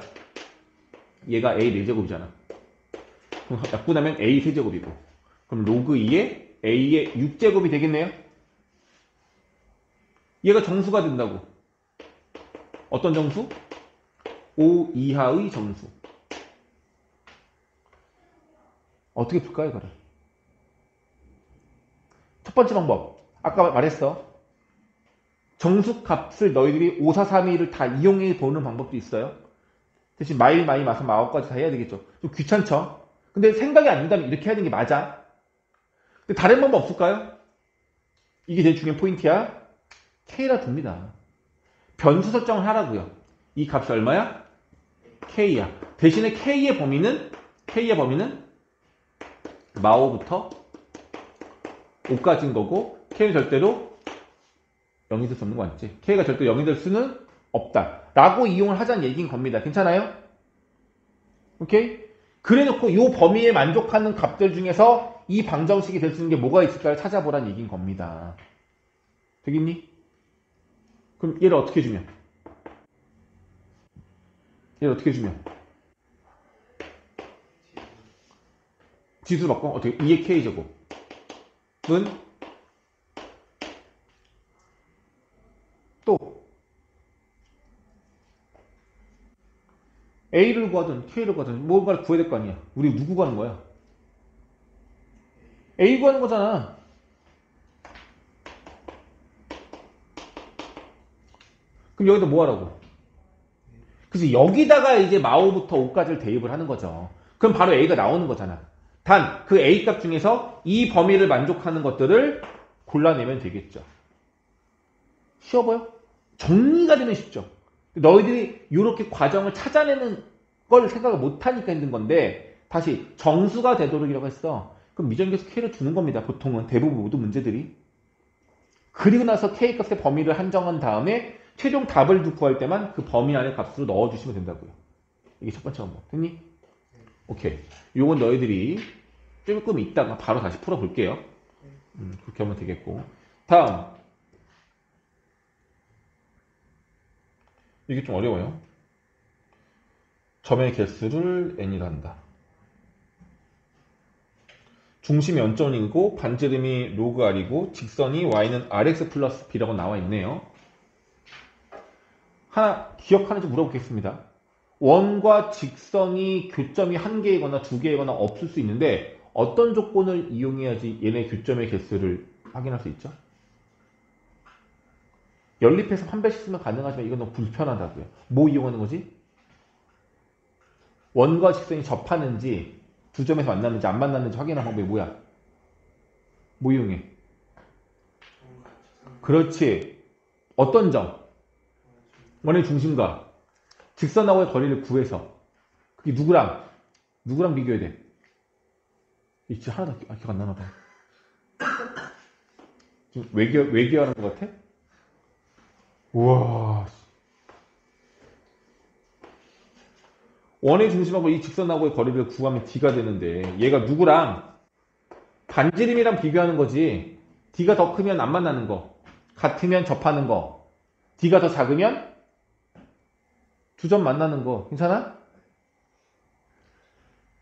얘가 A 4제곱이잖아. 그럼 약분하면 A 3제곱이고 그럼 로그 2에 A의 6제곱이 되겠네요. 얘가 정수가 된다고. 어떤 정수? 5 이하의 정수. 어떻게 풀까요, 이거를? 첫 번째 방법. 아까 말했어. 정수 값을 너희들이 5, 4, 3, 2를 다 이용해 보는 방법도 있어요. 대신 마일, 마이, 마삼, 마오까지 다 해야 되겠죠. 좀 귀찮죠? 근데 생각이 안 든다면 이렇게 해야 되는 게 맞아. 근데 다른 방법 없을까요? 이게 제일 중요한 포인트야. K라 둡니다. 변수 설정을 하라고요. 이 값이 얼마야? K야. 대신에 K의 범위는 마5부터 5까지인 거고 K는 절대로 0이 될 수 없는 거 맞지? K가 절대로 0이 될 수는 없다. 라고 이용을 하자는 얘기인 겁니다. 괜찮아요? 오케이? 그래 놓고 이 범위에 만족하는 값들 중에서 이 방정식이 될 수 있는 게 뭐가 있을까요? 찾아보라는 얘기인 겁니다. 되겠니? 그럼 얘를 어떻게 주면? 지수 바꿔? 어떻게? 2의 K제곱은 또 A를 구하든 K를 구하든 뭔가를 구해야 될 거 아니야. 우리 누구 구하는 거야? A 구하는 거잖아. 그럼 여기다 뭐 하라고? 그래서 여기다가 이제 마5부터 5까지를 대입을 하는 거죠. 그럼 바로 A가 나오는 거잖아. 단 그 A 값 중에서 이 범위를 만족하는 것들을 골라내면 되겠죠. 쉬워 보여? 정리가 되면 쉽죠. 너희들이 이렇게 과정을 찾아내는 걸 생각을 못하니까 힘든 건데 다시 정수가 되도록이라고 했어. 그럼 미정계수 K를 주는 겁니다. 보통은 대부분 모든 문제들이. 그리고 나서 K 값의 범위를 한정한 다음에 최종 답을 구할 때만 그 범위 안에 값으로 넣어주시면 된다고요. 이게 첫 번째 방법. 됐니? 오케이. 요건 너희들이 조금 있다가 바로 다시 풀어볼게요. 그렇게 하면 되겠고. 다음. 이게 좀 어려워요. 점의 개수를 n이라 한다. 중심이 0.1이고 반지름이 로그 r이고 직선이 y는 rx 플러스 b라고 나와 있네요. 하나 기억하는지 물어보겠습니다. 원과 직선이 교점이 한 개이거나 두 개이거나 없을 수 있는데 어떤 조건을 이용해야지 얘네 교점의 개수를 확인할 수 있죠? 연립해서 한 배씩 쓰면 가능하지만 이건 너무 불편하다고요. 뭐 이용하는 거지? 원과 직선이 접하는지 두 점에서 만났는지 안 만났는지 확인하는 방법이 뭐야? 뭐 이용해? 그렇지. 어떤 점? 원의 중심과 직선하고의 거리를 구해서 그게 누구랑 비교해야 돼? 이치 하나도 기억 안 나나 봐. 지금 외교하는 것 같아? 우와. 원의 중심하고 이 직선하고의 거리를 구하면 D가 되는데 얘가 누구랑 반지름이랑 비교하는 거지. D가 더 크면 안 만나는 거, 같으면 접하는 거, D가 더 작으면 두 점 만나는 거. 괜찮아?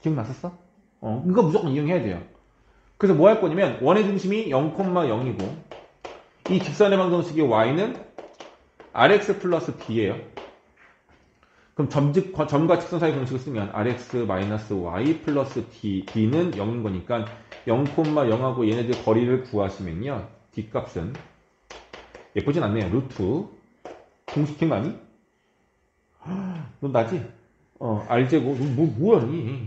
기억났었어? 이거 무조건 이용해야 돼요. 그래서 뭐 할 거냐면 원의 중심이 0,0이고 이 직선의 방정식의 y는 rx 플러스 b예요. 그럼 점과 직선 사이 공식을 쓰면 rx 마이너스 y 플러스 b는 0인 거니까 0,0하고 얘네들 거리를 구하시면요. d 값은 예쁘진 않네요. 루트 공식 기억나니? 너 나지? r제곱 뭐야 니?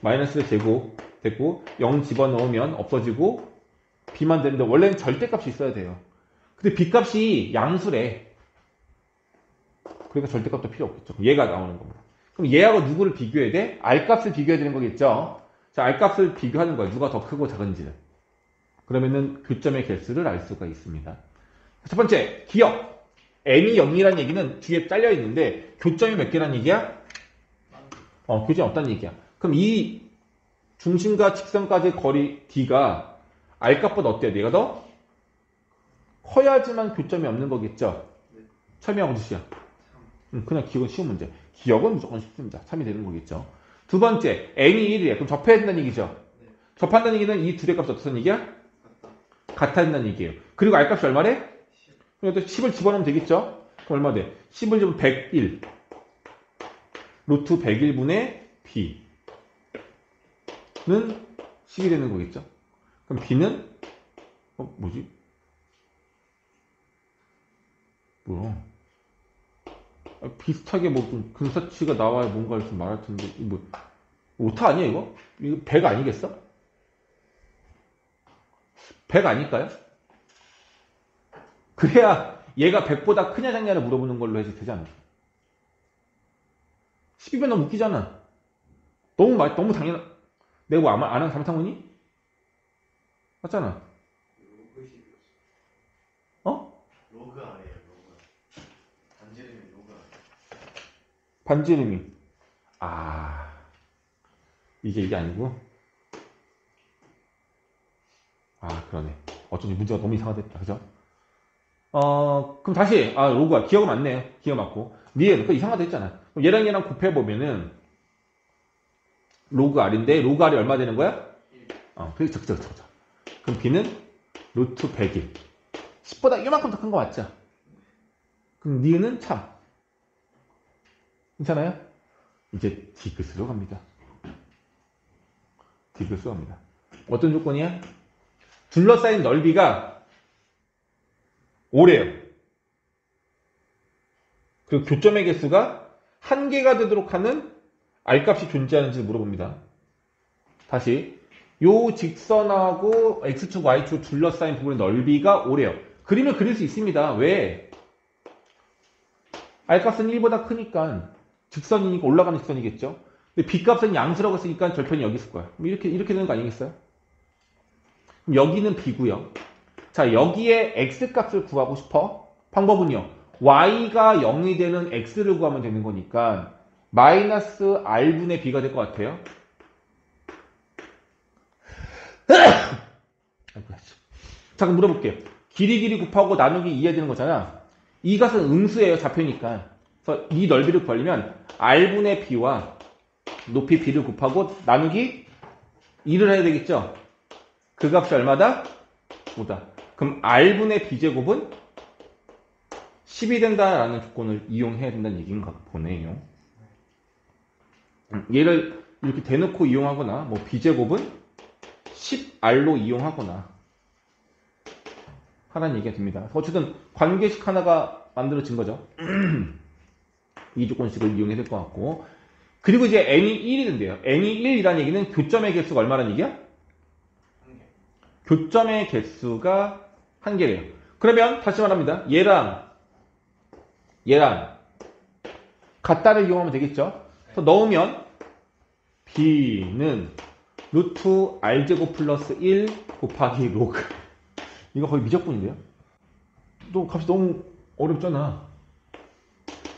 마이너스 제곱 됐고 0 집어넣으면 없어지고 b만 되는데 원래는 절대값이 있어야 돼요. 근데 b값이 양수래. 그러니까 절대값도 필요 없겠죠. 얘가 나오는 겁니다. 그럼 얘하고 누구를 비교해야 돼? r값을 비교해야 되는 거겠죠. 자, r값을 비교하는 거야. 누가 더 크고 작은지를. 그러면은 교점의 개수를 알 수가 있습니다. 첫 번째, 기억. n이 0이라는 얘기는 뒤에 잘려 있는데 교점이 몇 개라는 얘기야? 교점이 없다는 얘기야. 그럼 이 중심과 직선까지의 거리 d가 r값보다 어때요? 얘가 더 커야지만 교점이 없는 거겠죠? 참여하고 주시야. 그냥 기억은 쉬운 문제. 기억은 무조건 쉽습니다. 3이 되는 거겠죠. 두 번째, n이 1이래. 그럼 접해야 된다는 얘기죠? 네. 접한다는 얘기는 이 둘의 값이 어떻다는 얘기야? 같아야 된다는 얘기예요. 그리고 r값이 얼마래? 그럼 또 10을 집어넣으면 되겠죠? 그럼 얼마 돼? 10을 집으면 101. 루트 101분의 b는 10이 되는 거겠죠? 그럼 b는 뭐지? 뭐야? 비슷하게 뭐 좀 근사치가 나와야 뭔가를 좀 말할 텐데 뭐 오타 아니야 이거? 이거 100 아니겠어? 100 아닐까요? 그래야 얘가 100보다 크냐 작냐를 물어보는 걸로 해도 되지 않나? 10이면 너무 웃기잖아. 너무 당연한. 내가 뭐 안 하는 잘못한 거니? 맞잖아. 로그 아래에요. 로그. 반지름이 로그 아래. 반지름이. 이게 아니고. 그러네. 어쩐지 문제가 너무 이상하다. 그죠? 그럼 다시, 로그가. 기억은 맞네요. 기억 맞고. 니은, 그 이상하다 했잖아. 그럼 얘랑 곱해보면은, 로그 R인데, 로그 R이 얼마 되는 거야? 그렇죠. 그럼 B는 루트 100일. 10보다 이만큼 더 큰 거 맞죠? 그럼 니은은 참. 괜찮아요? 이제 D끝으로 갑니다. D끝으로 갑니다. 어떤 조건이야? 둘러싸인 넓이가 5래요. 그리고 교점의 개수가 1개가 되도록 하는 R값이 존재하는지 물어봅니다. 다시 요 직선하고 X축, Y축 둘러싸인 부분의 넓이가 5래요. 그림을 그릴 수 있습니다. 왜? R값은 1보다 크니까 직선이니까 올라가는 직선이겠죠. 근데 B값은 양수라고 했으니까 절편이 여기 있을 거야. 이렇게 되는 거 아니겠어요? 그럼 여기는 B고요. 자, 여기에 X값을 구하고 싶어? 방법은요. Y가 0이 되는 X를 구하면 되는 거니까 마이너스 R분의 B가 될 것 같아요. 자, 그럼 물어볼게요. 길이 곱하고 나누기 2해야 되는 거잖아. 이 값은 음수예요. 좌표니까. 그래서 이 넓이를 구하려면 R분의 B와 높이 B를 곱하고 나누기 2를 해야 되겠죠. 그 값이 얼마다? 5다. 그럼 R분의 B제곱은 10이 된다라는 조건을 이용해야 된다는 얘기인가 보네요. 얘를 이렇게 대놓고 이용하거나 뭐 B제곱은 10R로 이용하거나 하라는 얘기가 됩니다. 어쨌든 관계식 하나가 만들어진 거죠. 이 조건식을 이용해야 될 것 같고, 그리고 이제 n이 1이 된대요. n이 1이라는 얘기는 교점의 개수가 얼마라는 얘기야? 한 개. 교점의 개수가 한 개래요. 그러면 다시 말합니다. 얘랑 같다를 이용하면 되겠죠. 그래서 넣으면 b는 루트 r제곱 플러스 1 곱하기 로그. 이거 거의 미적분인데요. 또 값이 너무 어렵잖아.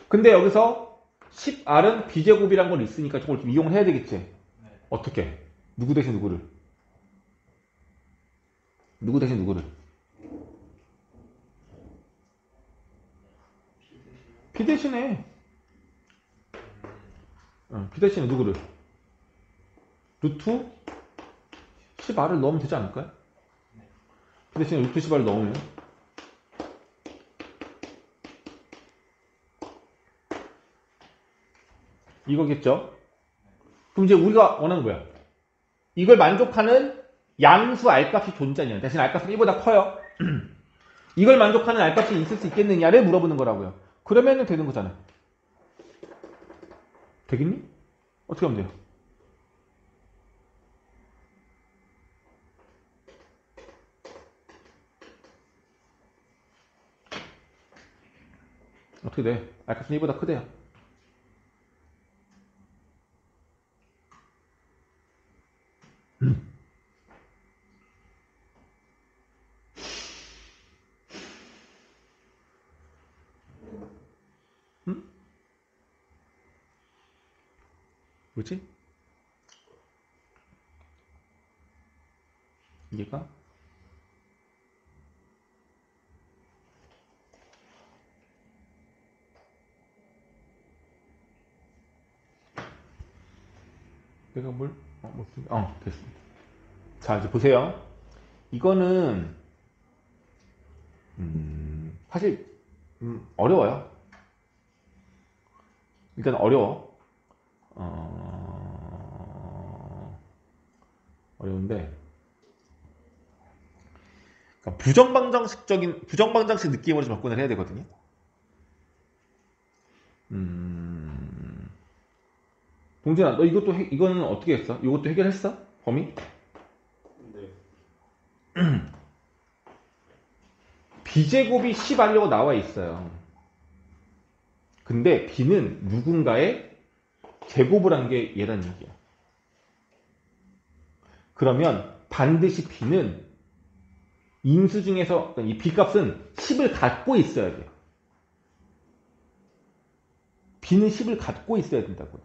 근데 여기서 10r은 b제곱이란 걸 있으니까 저걸 좀 이용을 해야 되겠지. 네. 어떻게? 누구 대신 누구를? 누구 대신 누구를? b 대신에 b 대신에 누구를? 루트 10r을 넣으면 되지 않을까요? b 대신에 루트 10r을 넣으면 이거겠죠? 그럼 이제 우리가 원하는 거야. 이걸 만족하는 양수 R값이 존재하냐. 대신 R값은 1보다 커요. 이걸 만족하는 R값이 있을 수 있겠느냐를 물어보는 거라고요. 그러면 되는 거잖아. 되겠니? 어떻게 하면 돼요? 어떻게 돼? R값은 1보다 크대요. 뭐지? 이게가? 내가 뭘? 됐습니다. 자, 이제 보세요. 이거는 사실 어려워요. 일단 어려워. 어려운데 그러니까 부정방정식 느낌으로 좀 접근을 해야 되거든요. 동진아, 너 이거는 어떻게 했어? 이것도 해결했어? 범위? 네. b제곱이 10 하려고 나와 있어요. 근데 b는 누군가의 제곱을 한 게 얘란 얘기야. 그러면 반드시 b는 인수 중에서 이 b값은 10을 갖고 있어야 돼요. b는 10을 갖고 있어야 된다고요.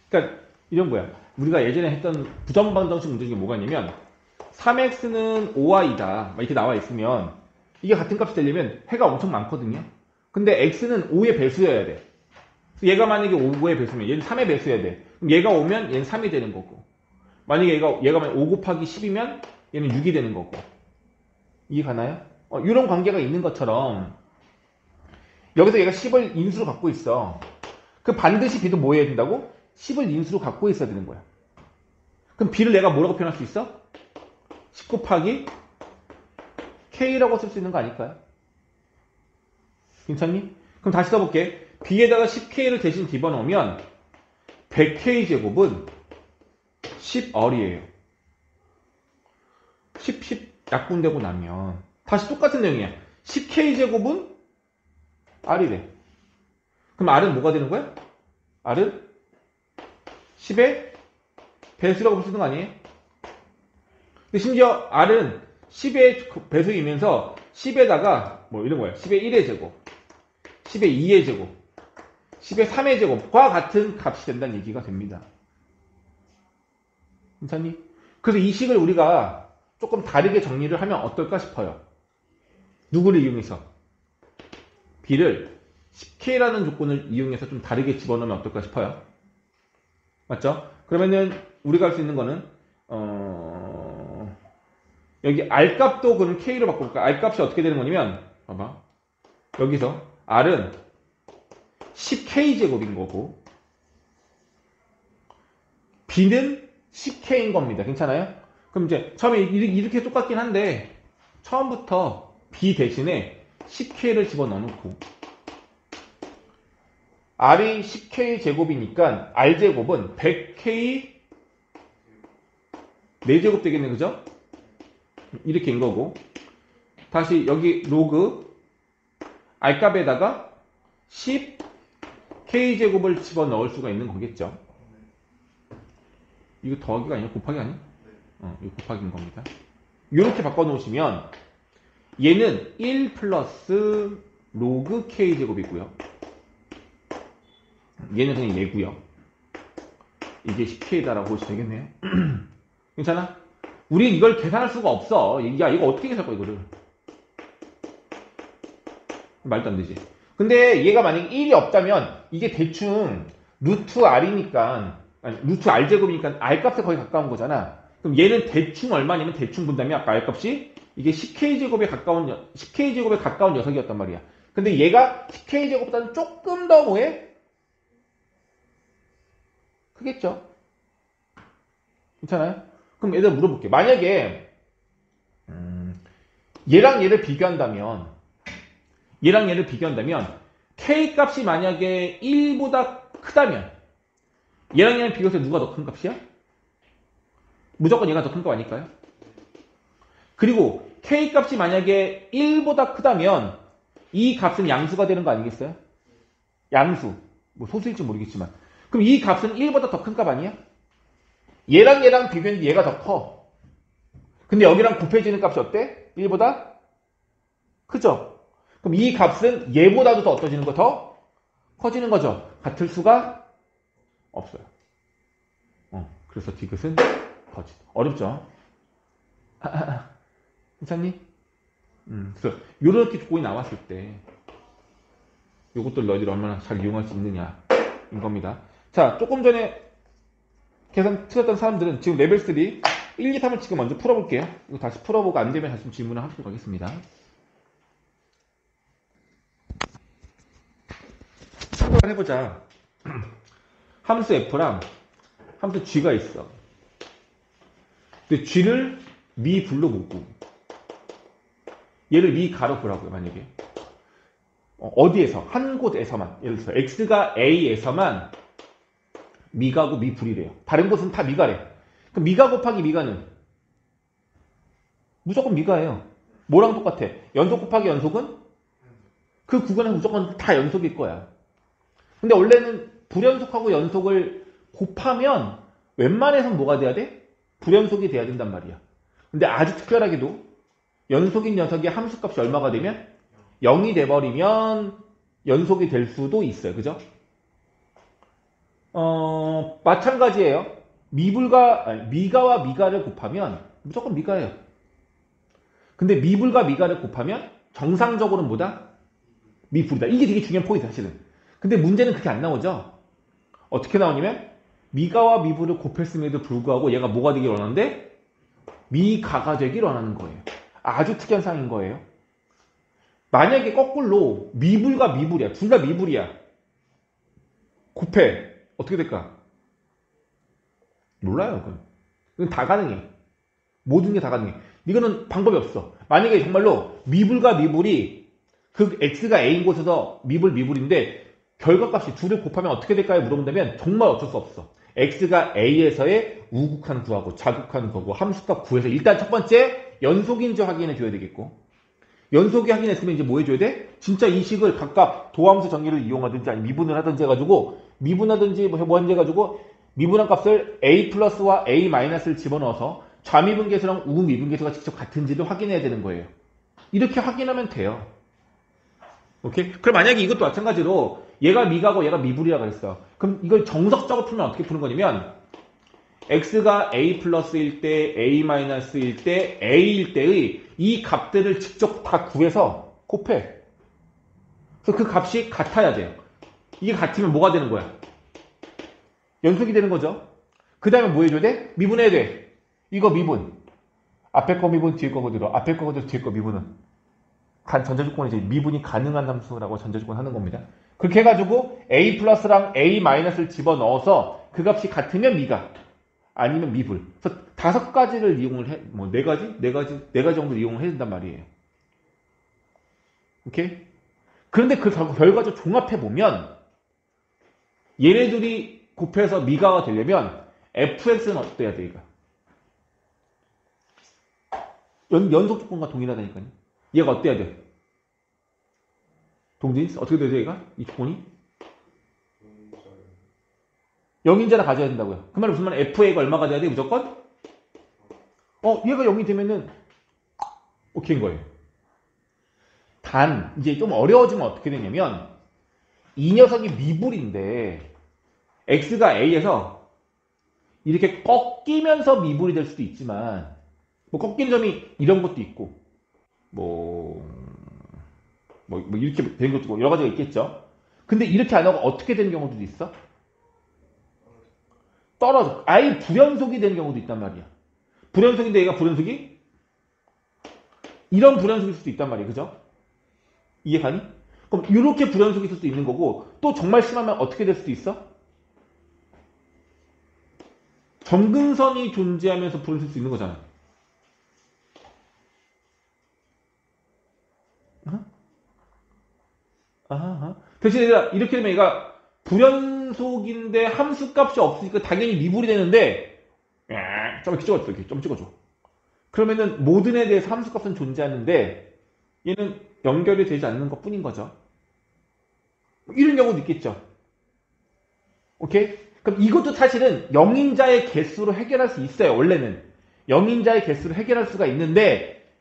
그러니까 이런 거야. 우리가 예전에 했던 부정방정식 문제 중에 뭐가 있냐면 3x는 5y다 이렇게 나와 있으면 이게 같은 값이 되려면 해가 엄청 많거든요. 근데 x는 5의 배수여야 돼. 얘가 만약에 5의 배수면 얘는 3의 배수여야 돼. 그럼 얘가 5면 얘는 3이 되는 거고, 만약에 얘가 만약 5 곱하기 10이면 얘는 6이 되는 거고. 이해 가나요? 이런 관계가 있는 것처럼 여기서 얘가 10을 인수로 갖고 있어. 그 반드시 b도 뭐 해야 된다고? 10을 인수로 갖고 있어야 되는 거야. 그럼 b를 내가 뭐라고 표현할 수 있어? 10 곱하기 k라고 쓸 수 있는 거 아닐까요? 괜찮니? 그럼 다시 써볼게. b에다가 10k를 대신 집어넣으면 100k 제곱은 10R이에요. 10 약분되고 나면 다시 똑같은 내용이야. 10k 제곱은 R이래. 그럼 R은 뭐가 되는 거야? R은 10의 배수라고 볼 수 있는 거 아니에요? 근데 심지어 R은 10의 배수이면서 10에다가 뭐 이런 거야. 10의 1의 제곱, 10의 2의 제곱, 10의 3의 제곱과 같은 값이 된다는 얘기가 됩니다. 괜찮니? 그래서 이 식을 우리가 조금 다르게 정리를 하면 어떨까 싶어요. 누구를 이용해서? b를 10k라는 조건을 이용해서 좀 다르게 집어넣으면 어떨까 싶어요. 맞죠? 그러면은 우리가 할 수 있는 거는 여기 R값도 그럼 K로 바꿔볼까? R값이 어떻게 되는 거냐면 봐봐. 여기서 R은 10K제곱인 거고 B는 10K인 겁니다. 괜찮아요? 그럼 이제 처음에 이렇게 똑같긴 한데 처음부터 B 대신에 10K를 집어넣어놓고 R이 10K 제곱이니까 R 제곱은 100K 4제곱 되겠네, 그죠? 이렇게 인 거고 다시 여기 로그 R 값에다가 10K 제곱을 집어넣을 수가 있는 거겠죠. 이거 더하기가 아니야? 곱하기 아니야? 이거 곱하기인 겁니다. 이렇게 바꿔놓으시면 얘는 1 플러스 로그 K 제곱이고요. 얘는 그냥 얘고요. 이게 10K다라고 보시면 되겠네요. 괜찮아? 우리 이걸 계산할 수가 없어. 야, 이거 어떻게 계산할 거야, 이거를? 말도 안 되지. 근데 얘가 만약에 1이 없다면 이게 대충 루트 R이니까 아니, 루트 R제곱이니까 R값에 거의 가까운 거잖아. 그럼 얘는 대충 얼마냐면 대충 본다면 아까 R값이 이게 10K제곱에 가까운 녀석이었단 말이야. 근데 얘가 10K제곱보다는 조금 더 뭐해? 크겠죠? 괜찮아요? 그럼 얘들 물어볼게. 만약에 얘랑 얘를 비교한다면 K 값이 만약에 1보다 크다면 얘랑 얘랑 비교해서 누가 더 큰 값이야? 무조건 얘가 더 큰 거 아닐까요? 그리고 K 값이 만약에 1보다 크다면 이 값은 양수가 되는 거 아니겠어요? 양수. 뭐 소수일지 모르겠지만. 그럼 이 값은 1보다 더 큰 값 아니야? 얘랑 비교했는데 얘가 더 커. 근데 여기랑 곱해지는 값이 어때? 1보다 크죠? 그럼 이 값은 얘보다도 더 어떠지는 거? 더 커지는 거죠. 같을 수가 없어요. 그래서 디귿은 거짓. 어렵죠? 괜찮니? 그래서 요렇게 조건이 나왔을 때 요것들 너희들이 얼마나 잘 이용할 수 있느냐인 겁니다. 자, 조금 전에 계산 틀렸던 사람들은 지금 레벨 3 1, 2, 3을 지금 먼저 풀어볼게요. 이거 다시 풀어보고 안 되면 다시 질문을 하도록 하겠습니다. 생각을 해보자. 함수 F랑 함수 G가 있어. 근데 G를 미 불로 보고 얘를 미 가로 보라고요. 만약에 어디에서? 한 곳에서만. 예를 들어서 X가 A에서만 미가고 미불이래요. 다른 곳은 다 미가래. 그럼 미가 곱하기 미가는 무조건 미가예요. 뭐랑 똑같아? 연속 곱하기 연속은 그 구간은 무조건 다 연속일 거야. 근데 원래는 불연속하고 연속을 곱하면 웬만해선 뭐가 돼야 돼? 불연속이 돼야 된단 말이야. 근데 아주 특별하게도 연속인 녀석의 함수값이 얼마가 되면 0이 돼버리면 연속이 될 수도 있어요. 그죠? 마찬가지예요. 미가와 미가를 곱하면 무조건 미가예요. 근데 미불과 미가를 곱하면 정상적으로는 뭐다? 미불이다. 이게 되게 중요한 포인트 사실은. 근데 문제는 그렇게 안 나오죠. 어떻게 나오냐면 미가와 미불을 곱했음에도 불구하고 얘가 뭐가 되길 원하는데 미가가 되길 원하는 거예요. 아주 특이한 상인 거예요. 만약에 거꾸로 미불과 미불이야. 둘 다 미불이야. 곱해. 어떻게 될까? 몰라요. 그건 다 가능해. 모든 게 다 가능해. 이거는 방법이 없어. 만약에 정말로 미불과 미불이 그 x가 a인 곳에서 미불인데 결과값이 둘을 곱하면 어떻게 될까요? 물어본다면 정말 어쩔 수 없어. x가 a에서의 우극한 구하고 자극한 구하고 함수값 구해서 일단 첫 번째 연속인지 확인해 줘야 되겠고 연속이 확인했으면 이제 뭐 해줘야 돼? 진짜 이 식을 각각 도함수 정의를 이용하든지 아니면 미분을 하든지 해가지고 미분하든지 뭐 하든지 해가지고 미분한 값을 a 플러스와 a 마이너스를 집어넣어서 좌미분계수랑 우미분계수가 직접 같은지를 확인해야 되는 거예요. 이렇게 확인하면 돼요. 오케이? 그럼 만약에 이것도 마찬가지로 얘가 미가고 얘가 미불이라고 했어. 그럼 이걸 정석적으로 풀면 어떻게 푸는 거냐면 x가 a 플러스일 때, a 마이너스일 때, a일 때의 이 값들을 직접 다 구해서 곱해. 그래서 그 값이 같아야 돼요. 이게 같으면 뭐가 되는 거야? 연속이 되는 거죠. 그 다음에 뭐 해줘야 돼? 미분해야 돼. 이거 미분. 앞에 거 미분, 뒤에 거 그대로. 앞에 거 그대로, 뒤에 거 미분은. 전자조건이 이제 미분이 가능한 함수라고 전자조건 하는 겁니다. 그렇게 해가지고 A 플러스랑 A 마이너스를 집어넣어서 그 값이 같으면 미가, 아니면 미불. 그래서 5가지를 이용을 해, 뭐 4가지? 4가지 정도 이용을 해야 된단 말이에요. 오케이? 그런데 그 결과적 종합해보면 얘네들이 곱해서 미가가 되려면 fx는 어때야 돼, 이거? 연속 조건과 동일하다니까요. 얘가 어때야 돼? 동진? 어떻게 돼야 돼, 얘가? 이 조건이? 0인자를 가져야 된다고요. 그 말은 무슨 말이야? fa가 얼마가 돼야 돼, 무조건? 얘가 0이 되면은 오케이인 거예요. 단, 이제 좀 어려워지면 어떻게 되냐면 이 녀석이 미불인데 x가 a에서 이렇게 꺾이면서 미불이 될 수도 있지만 뭐 꺾인 점이 이런 것도 있고 뭐 이렇게 되는 것도 있고 여러 가지가 있겠죠. 근데 이렇게 안 하고 어떻게 되는 경우도 있어? 떨어져. 아예 불연속이 되는 경우도 있단 말이야. 불연속인데 얘가 불연속이? 이런 불연속일 수도 있단 말이야. 그죠? 이해가니? 그럼 이렇게 불연속이 있을 수도 있는 거고 또 정말 심하면 어떻게 될 수도 있어? 점근선이 존재하면서 불연속일 수 있는 거잖아. 대신에 이렇게 되면 얘가 불연속인데 함수값이 없으니까 당연히 미분이 되는데 좀 이렇게 찍어줘. 이렇게 좀 찍어줘. 그러면은 모든 에 대해서 함수값은 존재하는데 얘는 연결이 되지 않는 것 뿐인 거죠. 이런 경우도 있겠죠. 오케이? 그럼 이것도 사실은 0인자의 개수로 해결할 수 있어요. 원래는 0인자의 개수로 해결할 수가 있는데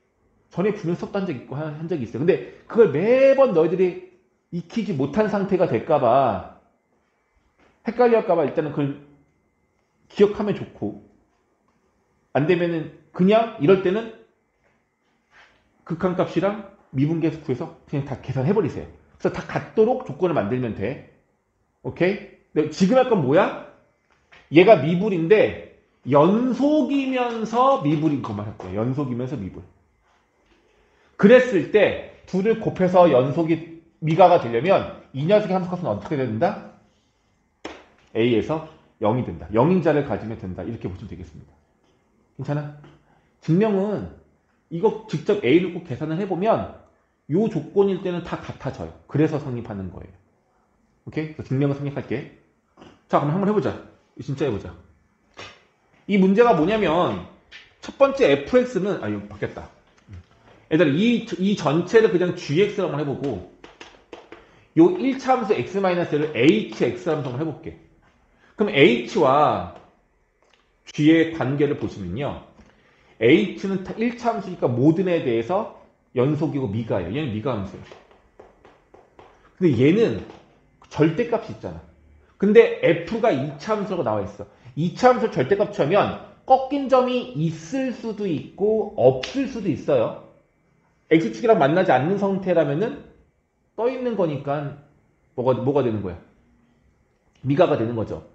전에 분명 썼던 적 있고 한 적이 있어요. 근데 그걸 매번 너희들이 익히지 못한 상태가 될까봐 헷갈릴까봐 일단은 그걸 기억하면 좋고 안 되면은 그냥 이럴 때는 극한값이랑 미분계수 구해서 그냥 다 계산해버리세요. 그래서 다 같도록 조건을 만들면 돼. 오케이? 근데 지금 할 건 뭐야? 얘가 미불인데 연속이면서 미불인 것만 할 거야. 연속이면서 미불. 그랬을 때 둘을 곱해서 연속이 미가가 되려면 이 녀석의 함수값은 어떻게 된다? A에서 0이 된다. 0인자를 가지면 된다. 이렇게 보시면 되겠습니다. 괜찮아? 증명은 이거 직접 A를 꼭 계산을 해보면 이 조건일 때는 다 같아져요. 그래서 성립하는 거예요. 오케이? 그래서 증명을 성립할게. 자, 그럼 한번 해보자. 진짜 해보자. 이 문제가 뭐냐면 첫 번째 fx는 이거 바뀌었다. 얘들아 이 전체를 그냥 gx로 한번 해보고 요 1차 함수 x-를 hx로 한번 해볼게. 그럼 h와 g의 관계를 보시면요. h는 1차 함수니까 모든 에 대해서 연속이고 미가예요. 얘는 미가 함수예요. 근데 얘는 절대값이 있잖아. 근데 f가 2차 함수라고 나와 있어. 2차 함수 절대값 치면 꺾인 점이 있을 수도 있고 없을 수도 있어요. x축이랑 만나지 않는 상태라면은 떠 있는 거니까 뭐가 되는 거야? 미가가 되는 거죠.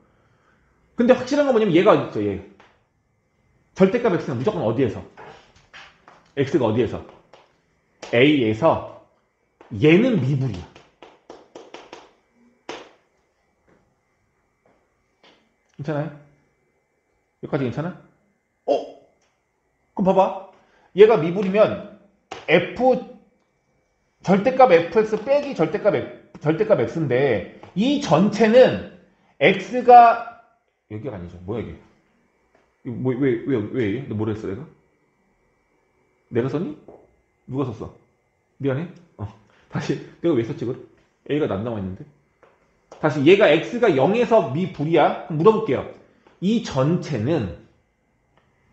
근데 확실한 건 뭐냐면 얘가 어디 있죠? 얘. 절대값 x는 무조건 어디에서? x가 어디에서? a에서 얘는 미분이야. 괜찮아요? 여기까지 괜찮아? 그럼 봐봐. 얘가 미분이면 절대값 fx 빼기 절대값 x인데 이 전체는 x가 여기가 아니죠. 뭐야 이게? 왜 너 뭐라 했어 내가? 내가 썼니? 누가 썼어? 미안해. 다시 내가 왜 썼지 그걸? a가 안 나와 있는데. 다시 얘가 x가 0에서 미불이야? 그럼 물어볼게요. 이 전체는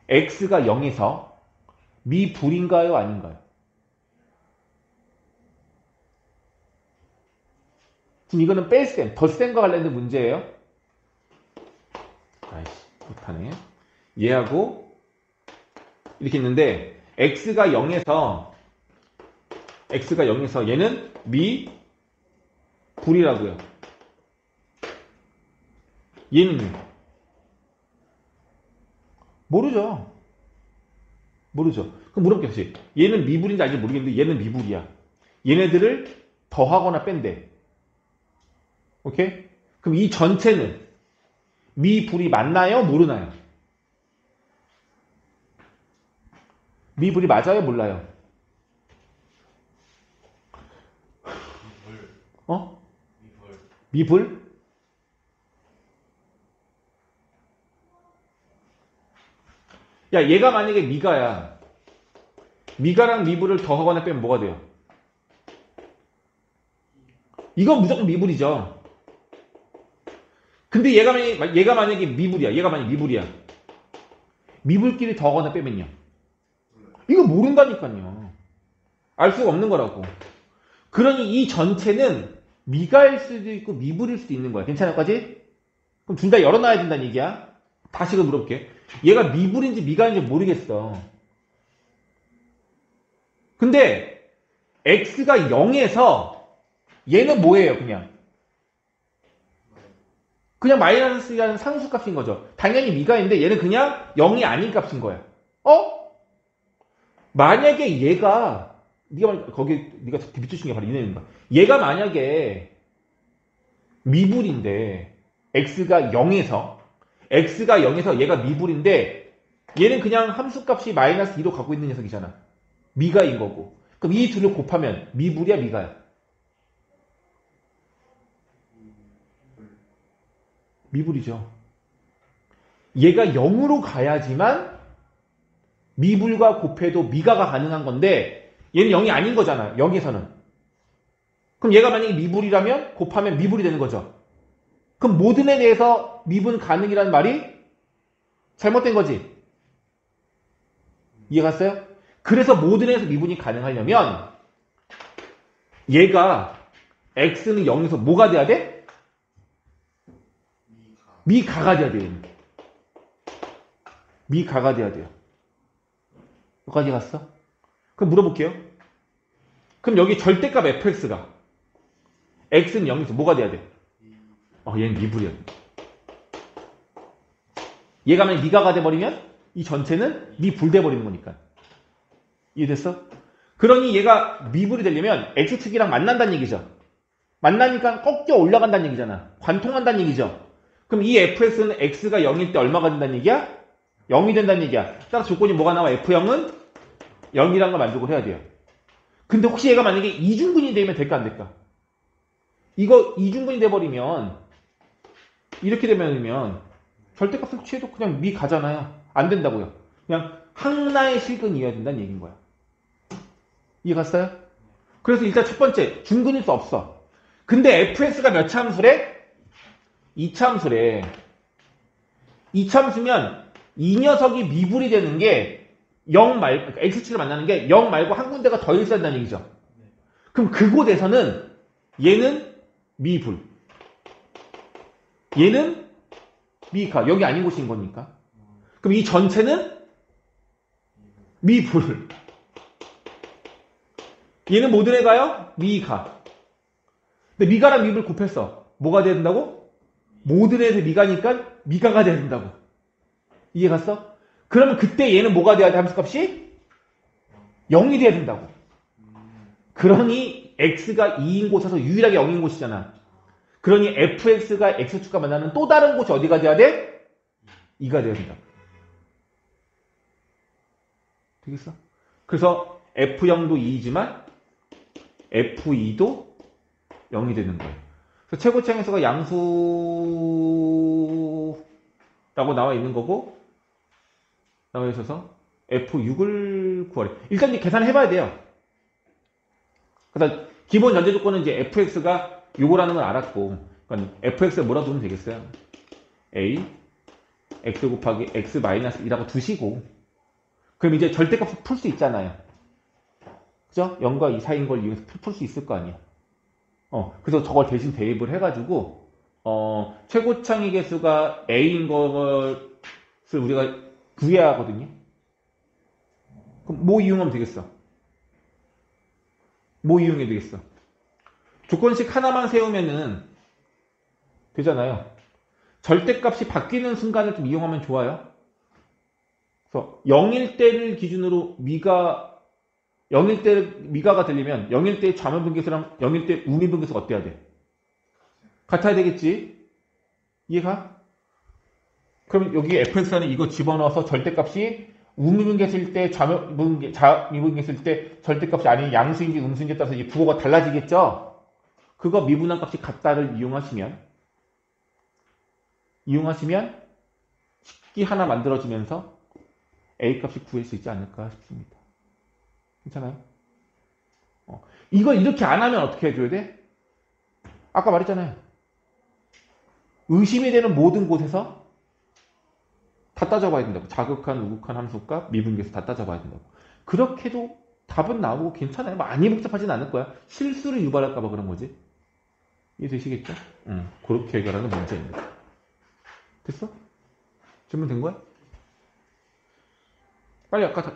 x가 0에서 미불인가요? 아닌가요? 지금 이거는 뺄셈, 덧셈과 관련된 문제예요. 아이씨, 못하네. 얘하고 이렇게 있는데 x가 0에서 얘는 미불이라고요. 얘는요. 모르죠. 모르죠. 그럼 물어볼게. 얘는 미불인지 아닌지 모르겠는데 얘는 미불이야. 얘네들을 더하거나 뺀대. 오케이? 그럼 이 전체는 미불이 맞나요? 모르나요? 미불이 맞아요? 몰라요? 미불. 어? 미불. 미불? 야, 얘가 만약에 미가야. 미가랑 미불을 더하거나 빼면 뭐가 돼요? 이건 무조건 미불이죠. 근데 얘가 만약에 미불이야. 얘가 만약에 미불이야. 미불끼리 더하거나 빼면요. 이거 모른다니까요. 알 수가 없는 거라고. 그러니 이 전체는 미가일 수도 있고 미불일 수도 있는 거야. 괜찮을까지? 그럼 둘 다 열어놔야 된다는 얘기야. 다시 물어볼게. 얘가 미불인지 미가인지 모르겠어. 근데 x가 0에서 얘는 뭐예요? 그냥 마이너스라는 상수값인 거죠. 당연히 미가인데 얘는 그냥 0이 아닌 값인 거야. 만약에 얘가 네가 비추신 게 바로 이 내용인 거야. 얘가 만약에 미불인데 x가 0에서 얘가 미불인데 얘는 그냥 함수값이 마이너스 2로 갖고 있는 녀석이잖아. 미가인 거고. 그럼 이 둘을 곱하면 미불이야 미가야? 미불이죠. 얘가 0으로 가야지만 미불과 곱해도 미가가 가능한 건데 얘는 0이 아닌 거잖아. 여기서는. 그럼 얘가 만약에 미불이라면 곱하면 미불이 되는 거죠. 그럼 모든 에 대해서 미분 가능이라는 말이 잘못된 거지. 이해 갔어요? 그래서 모든 에서 미분이 가능하려면 얘가 x는 0에서 뭐가 돼야 돼? 미가가 돼야 돼요. 미가가 돼야 돼요. 여기까지 갔어? 그럼 물어볼게요. 그럼 여기 절대값 fx가 x는 0에서 뭐가 돼야 돼? 얘는 미불이야. 얘가 만약 미가가 돼버리면 이 전체는 미불 돼버리는 거니까. 이해됐어? 그러니 얘가 미불이 되려면 x축이랑 만난다는 얘기죠. 만나니까 꺾여 올라간다는 얘기잖아. 관통한다는 얘기죠. 그럼 이 fx는 x가 0일 때 얼마가 된다는 얘기야? 0이 된다는 얘기야. 따라서 조건이 뭐가 나와? f0은 0이라는 걸 만족을 해야 돼요. 근데 혹시 얘가 만약에 이중근이 되면 될까 안 될까? 이거 이중근이 돼버리면 이렇게 되면 절대값을 취해도 그냥 미 가잖아요. 안 된다고요. 그냥 하나의 실근이어야 된다는 얘기인 거야. 이해 갔어요? 그래서 일단 첫 번째 중근일 수 없어. 근데 fx가 몇 참수래? 2참수래. 2참수면 이 녀석이 미불이 되는 게 0 말고, 그러니까 x축을 만나는 게 0 말고 한 군데가 더 있어야 얘기죠. 그럼 그곳에서는 얘는 미불. 얘는 미가. 여기 아닌 곳인 거니까. 그럼 이 전체는 미불. 얘는 뭐 들어가요? 미가. 근데 미가랑 미불 곱했어. 뭐가 돼야 된다고? 모든 애에서 미가니까 미가가 돼야 된다고. 이해 갔어? 그러면 그때 얘는 뭐가 돼야 돼? 함수값이? 0이 돼야 된다고. 그러니 x가 2인 곳에서 유일하게 0인 곳이잖아. 그러니 fx가 x축과 만나는 또 다른 곳이 어디가 돼야 돼? 2가 돼야 된다. 되겠어? 그래서 f0도 2이지만 f2도 0이 되는 거예요. 그래서 최고차항에서가 양수라고 나와 있는 거고 나와 있어서 f6을 구하래. 일단 계산을 해봐야 돼요. 그래서 기본 전제 조건은 이제 fx가 요거라는 걸 알았고, 그러니까 fx에 뭐라 두면 되겠어요? a x 곱하기 x 마이너스 2라고 두시고, 그럼 이제 절대값을 풀 수 있잖아요. 그죠? 0과 2 사이인 걸 이용해서 풀 수 있을 거 아니야. 그래서 저걸 대신 대입을 해가지고, 최고창의 개수가 a인 것을 우리가 구해야 하거든요. 그럼 뭐 이용하면 되겠어? 뭐 이용해야 되겠어? 조건식 하나만 세우면은 되잖아요. 절대값이 바뀌는 순간을 좀 이용하면 좋아요. 그래서 0일 때를 기준으로 0일 때 미가가 되려면 0일 때 좌미분계수랑 0일 때 우미분계수가 어때야 돼? 같아야 되겠지? 이해가? 그럼 여기 fx는 이거 집어넣어서 절대값이 우미분계수일 때 좌미분계수일 때 절대값이 아닌 양수인지 음수인지에 따라서 이 부호가 달라지겠죠? 그거 미분한 값이 같다를 이용하시면 식기 하나 만들어주면서 A 값이 구할 수 있지 않을까 싶습니다. 괜찮아요? 이걸 이렇게 안 하면 어떻게 해줘야 돼? 아까 말했잖아요. 의심이 되는 모든 곳에서 다 따져봐야 된다고. 자극한, 우극한 함수값, 미분계수 다 따져봐야 된다고. 그렇게도 답은 나오고 괜찮아요. 많이 복잡하진 않을 거야. 실수를 유발할까봐 그런 거지. 이해되시겠죠? 그렇게 해결하는 문제입니다. 됐어? 질문 된 거야? 빨리 아까